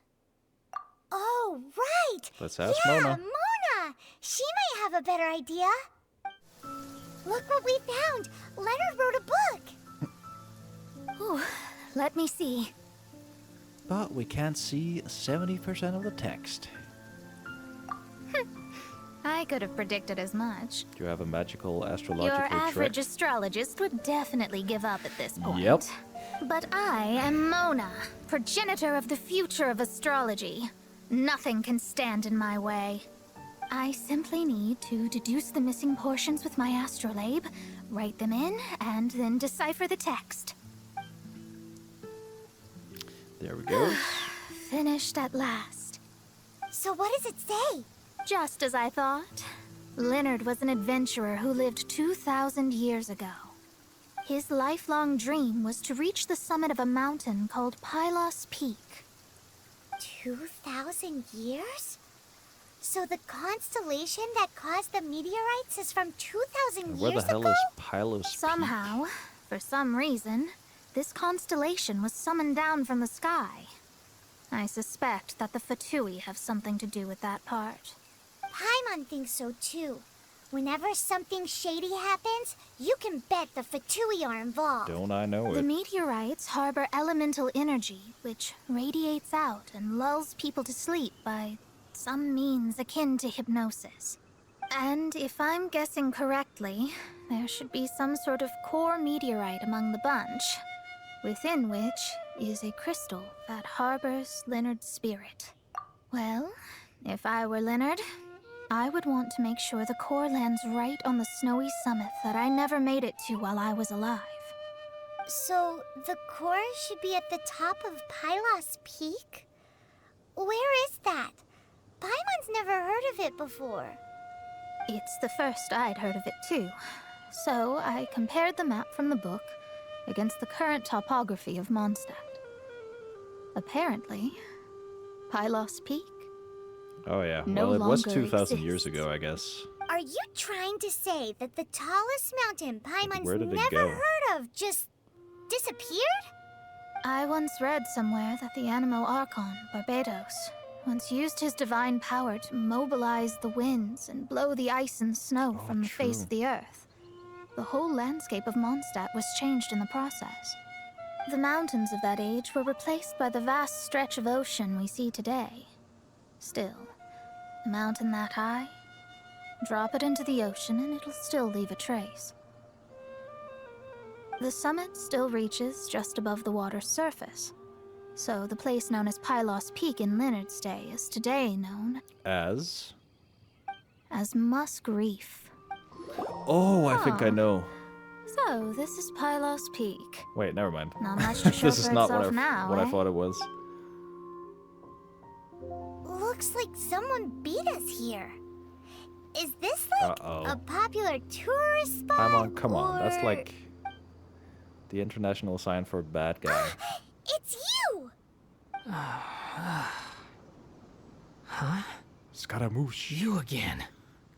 Oh, right! Let's ask yeah, Mona. Mona! She might have a better idea. Look what we found! Leonard wrote a book! Ooh, let me see. But we can't see 70% of the text. I could have predicted as much. Do you have a magical astrological Your average trick? astrologist would definitely give up at this point. Yep. But I am Mona, progenitor of the future of astrology. Nothing can stand in my way. I simply need to deduce the missing portions with my astrolabe, write them in, and then decipher the text. There we go. Finished at last. So what does it say? Just as I thought. Leonard was an adventurer who lived 2,000 years ago. His lifelong dream was to reach the summit of a mountain called Pylos Peak. 2,000 years? So the constellation that caused the meteorites is from 2,000 years ago? Where the hell is Pylos Peak? Somehow, for some reason, this constellation was summoned down from the sky. I suspect that the Fatui have something to do with that part. Paimon thinks so too. Whenever something shady happens, you can bet the Fatui are involved. Don't I know The it? meteorites harbor elemental energy, which radiates out and lulls people to sleep by some means akin to hypnosis. And if I'm guessing correctly, there should be some sort of core meteorite among the bunch, within which is a crystal that harbors Leonard's spirit. Well, if I were Leonard, I would want to make sure the core lands right on the snowy summit that I never made it to while I was alive. So, the core should be at the top of Pylos Peak? Where is that? Paimon's never heard of it before. It's the first I'd heard of it too. So I compared the map from the book against the current topography of Mondstadt. Apparently, Pylos Peak Oh yeah. no Well, it was longer 2,000 years exists. ago, I guess. Are you trying to say that the tallest mountain Paimon's Where did it never go? heard of just disappeared? I once read somewhere that the Animo Archon, Barbados, once used his divine power to mobilize the winds and blow the ice and snow from the face of the earth. The whole landscape of Mondstadt was changed in the process. The mountains of that age were replaced by the vast stretch of ocean we see today. Still, a mountain that high, drop it into the ocean and it'll still leave a trace. The summit still reaches just above the water's surface, so the place known as Pylos Peak in Leonard's day is today known As? as Musk Reef. Oh, I think I know. So, this is Pylos Peak. Wait, never mind. Not much to show This is for not what itself now, what I eh? thought it was. Looks like someone beat us here. Is this like Uh-oh. a popular tourist spot? Come on. That's or- like the international sign for bad guy. It's you! Huh? Scaramouche. You again.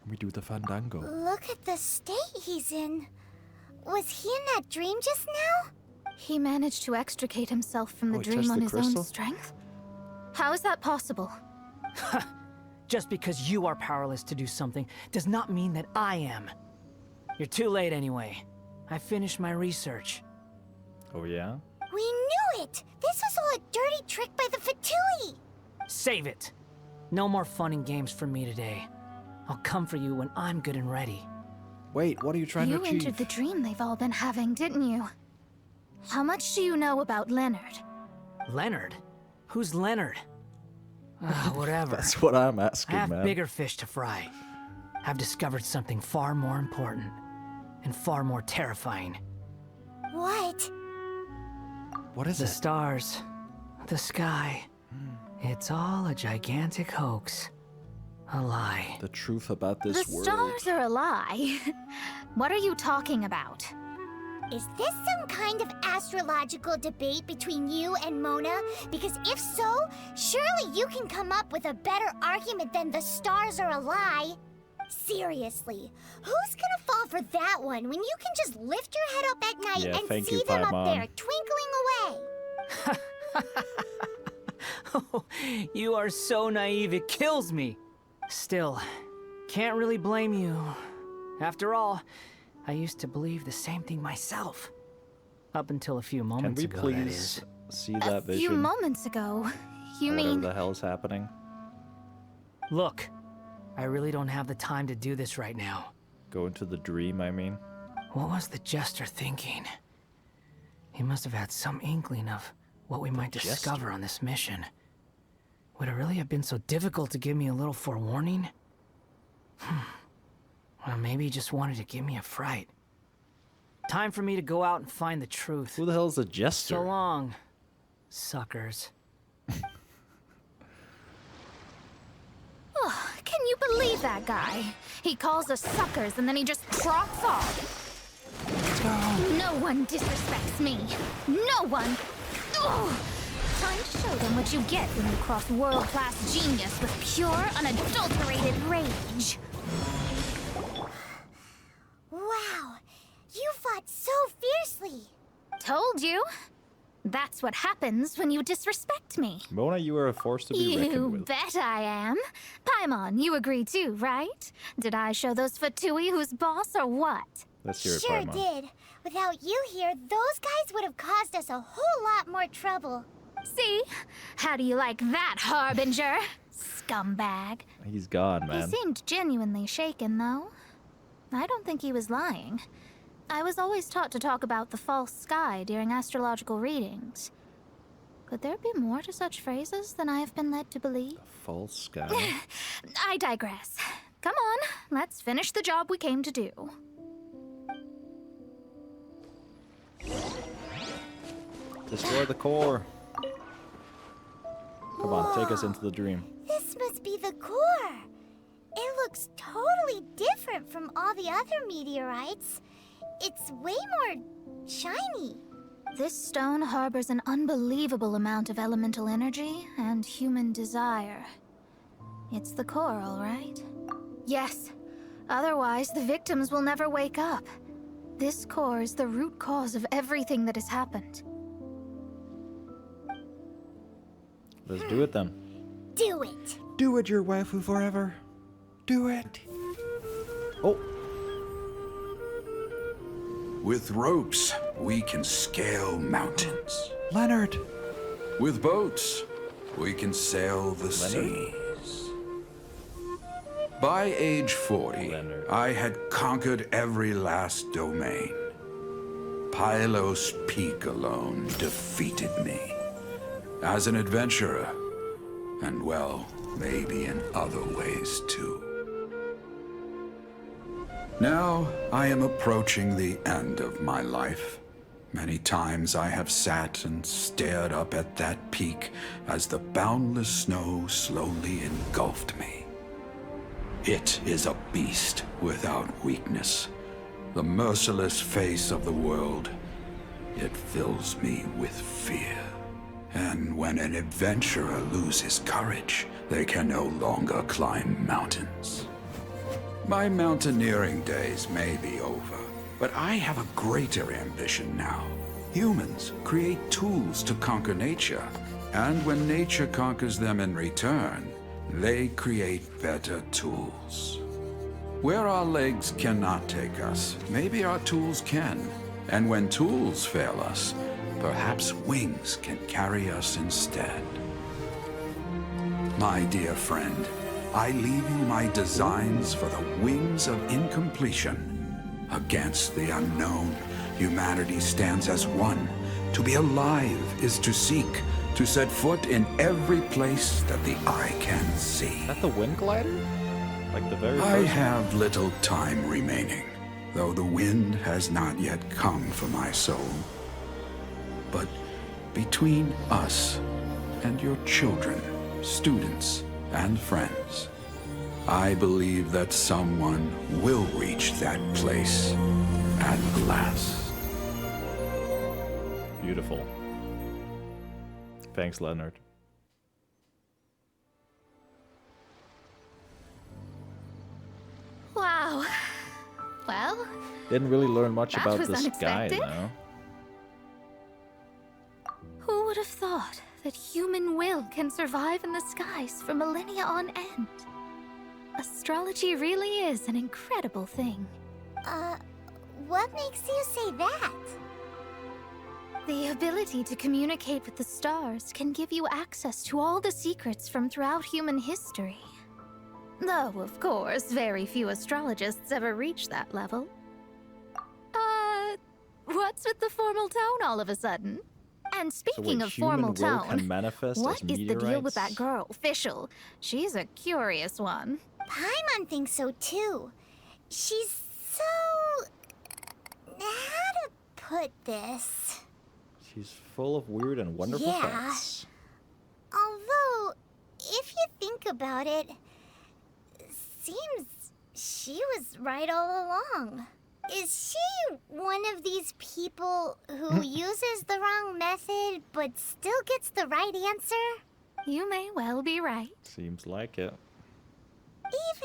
Can we do the fandango? Look at the state he's in. Was he in that dream just now? He managed to extricate himself from the Oh, he dream touched on the his crystal? own strength? How is that possible? Just because you are powerless to do something does not mean that I am. You're too late anyway. I finished my research. Oh yeah? We knew it! This was all a dirty trick by the Fatui! Save it! No more fun and games for me today. I'll come for you when I'm good and ready. Wait, what are you trying You to achieve? entered the dream they've all been having, didn't you? How much do you know about Leonard? Leonard? Who's Leonard? Whatever. That's what I'm asking, I have man. bigger fish to fry. I've discovered something far more important and far more terrifying. What? What is the it? stars, the sky. It's all a gigantic hoax. A lie. The truth about this The world. stars are a lie. What are you talking about? Is this some kind of astrological debate between you and Mona? Because if so, surely you can come up with a better argument than the stars are a lie. Seriously, who's gonna fall for that one when you can just lift your head up at night Yeah, and thank see you, them up Paimon. there twinkling away? Oh, you are so naive, it kills me. Still, can't really blame you. After all, I used to believe the same thing myself. Up until a few Can moments we ago, that please is. see A that few vision? moments ago. You Whatever mean... the hell's happening? Look, I really don't have the time to do this right now. Go into the dream, I mean. What was the jester thinking? He must have had some inkling of what we might discover on this mission. Would it really have been so difficult to give me a little forewarning? Well, maybe he just wanted to give me a fright. Time for me to go out and find the truth. Who the hell is the jester? So long, suckers. Oh, can you believe that guy? He calls us suckers and then he just trots off. No one disrespects me. No one. Ugh. Time to show them what you get when you cross world-class genius with pure, unadulterated rage. Wow, you fought so fiercely. Told you. That's what happens when you disrespect me. Mona, you are a force to be reckoned You with. bet I am. Paimon, you agree too, right? Did I show those Fatui who's boss or what? Let's hear it, Sure Paimon. did. Without you here, those guys would have caused us a whole lot more trouble. See? How do you like that, Harbinger? Scumbag. He's gone, He man. seemed genuinely shaken, though. I don't think he was lying. I was always taught to talk about the false sky during astrological readings. Could there be more to such phrases than I have been led to believe? False sky. I digress. Come on, let's finish the job we came to do. Destroy the core. Come on, take us into the dream. This must be the core. It looks totally different from all the other meteorites. It's way more shiny. This stone harbors an unbelievable amount of elemental energy and human desire. It's the core, all right? Yes. Otherwise, the victims will never wake up. This core is the root cause of everything that has happened. Let's do it then. Do it. Do it, your waifu forever. Do it. Oh. With ropes, we can scale mountains. Leonard. With boats, we can sail the seas. By age 40, I had conquered every last domain. Pylos Peak alone defeated me. As an adventurer, and well, maybe in other ways too. Now, I am approaching the end of my life. Many times I have sat and stared up at that peak as the boundless snow slowly engulfed me. It is a beast without weakness, the merciless face of the world. It fills me with fear. And when an adventurer loses courage, they can no longer climb mountains. My mountaineering days may be over, but I have a greater ambition now. Humans create tools to conquer nature, and when nature conquers them in return, they create better tools. Where our legs cannot take us, maybe our tools can. And when tools fail us, perhaps wings can carry us instead. My dear friend, I leave you my designs for the wings of incompletion. Against the unknown, humanity stands as one. To be alive is to seek, to set foot in every place that the eye can see. Is that the wind glider? Like the very I first have little time remaining, though the wind has not yet come for my soul. But between us and your children, students, and friends, I believe that someone will reach that place at last. Beautiful. Thanks, Leonard. Wow. Well, Didn't really learn much that about was this guy, unexpected. though. Who would have thought that human will can survive in the skies for millennia on end? Astrology really is an incredible thing. What makes you say that? The ability to communicate with the stars can give you access to all the secrets from throughout human history. Though, of course, very few astrologists ever reach that level. What's with the formal tone all of a sudden? And speaking wait, of formal human will tone, can manifest what as is the deal with meteorites? that girl, Fischl? She's a curious one. Paimon thinks so too. She's so... how to put this? She's full of weird and wonderful Yeah. facts. Although, if you think about it, seems she was right all along. Is she one of these people who uses the wrong method but still gets the right answer? You may well be right. Seems like it.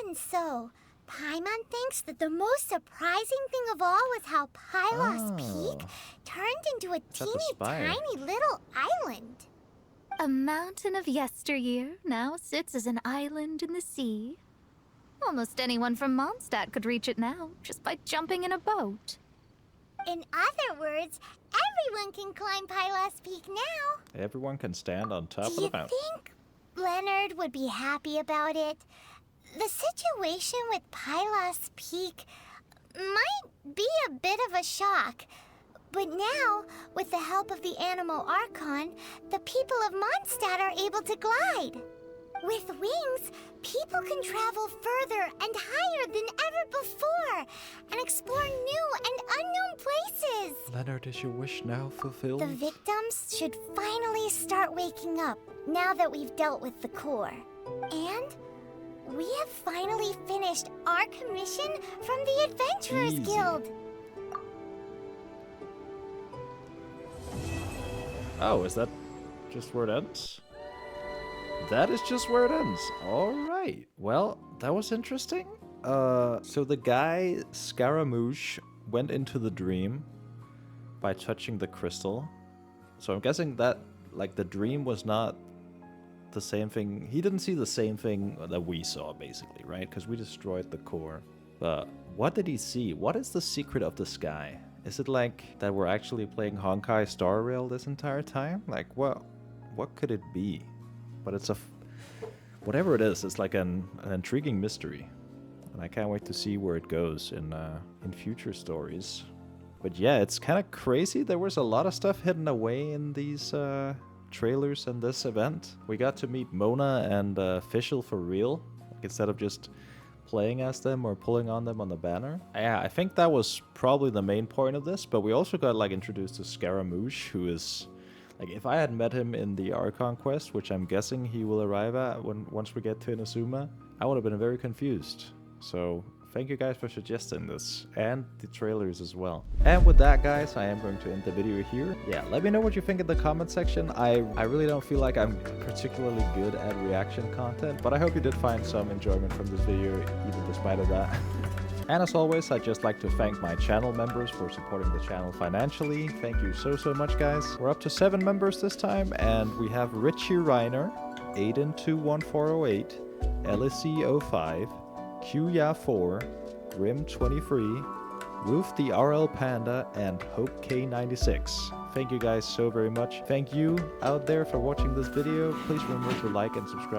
Even so, Paimon thinks that the most surprising thing of all was how Pylos Peak turned into a that the teeny spire? tiny little island. A mountain of yesteryear now sits as an island in the sea. Almost anyone from Mondstadt could reach it now, just by jumping in a boat. In other words, everyone can climb Pylos Peak now. Everyone can stand on top Do of the you mountain. think Leonard would be happy about it? The situation with Pylos Peak might be a bit of a shock. But now, with the help of the Animal Archon, the people of Mondstadt are able to glide. With wings, people can travel further and higher than ever before and explore new and unknown places. Leonard, is your wish now fulfilled? The victims should finally start waking up now that we've dealt with the core. And we have finally finished our commission from the Adventurers Easy. Guild. Oh, is that just where it ends? That is just where it ends. Alright. Well, that was interesting. So the guy, Scaramouche, went into the dream by touching the crystal. So I'm guessing that, like, the dream was not the same thing. He didn't see the same thing that we saw, basically, right? Because we destroyed the core. But what did he see? What is the secret of the sky? Is it like that we're actually playing Honkai Star Rail this entire time? Like, what could it be? But it's whatever it is, it's like an intriguing mystery. And I can't wait to see where it goes in future stories. But yeah, it's kind of crazy. There was a lot of stuff hidden away in these trailers and this event. We got to meet Mona and Fischl for real, like, instead of just playing as them or pulling on them on the banner. Yeah, I think that was probably the main point of this, but we also got like introduced to Scaramouche, who is like, if I had met him in the Archon quest, which I'm guessing he will arrive at once we get to Inazuma, I would have been very confused. So thank you guys for suggesting this, and the trailers as well. And with that, guys, I am going to end the video here. Yeah, let me know what you think in the comment section. I really don't feel like I'm particularly good at reaction content, but I hope you did find some enjoyment from this video, even despite of that. And as always, I'd just like to thank my channel members for supporting the channel financially. Thank you so much, guys. We're up to 7 members this time, and we have Richie Reiner, Aiden21408, LSC05, QYA4, Grim23, Roof the RL Panda, and Hope K96. Thank you guys so very much. Thank you out there for watching this video. Please remember to like and subscribe.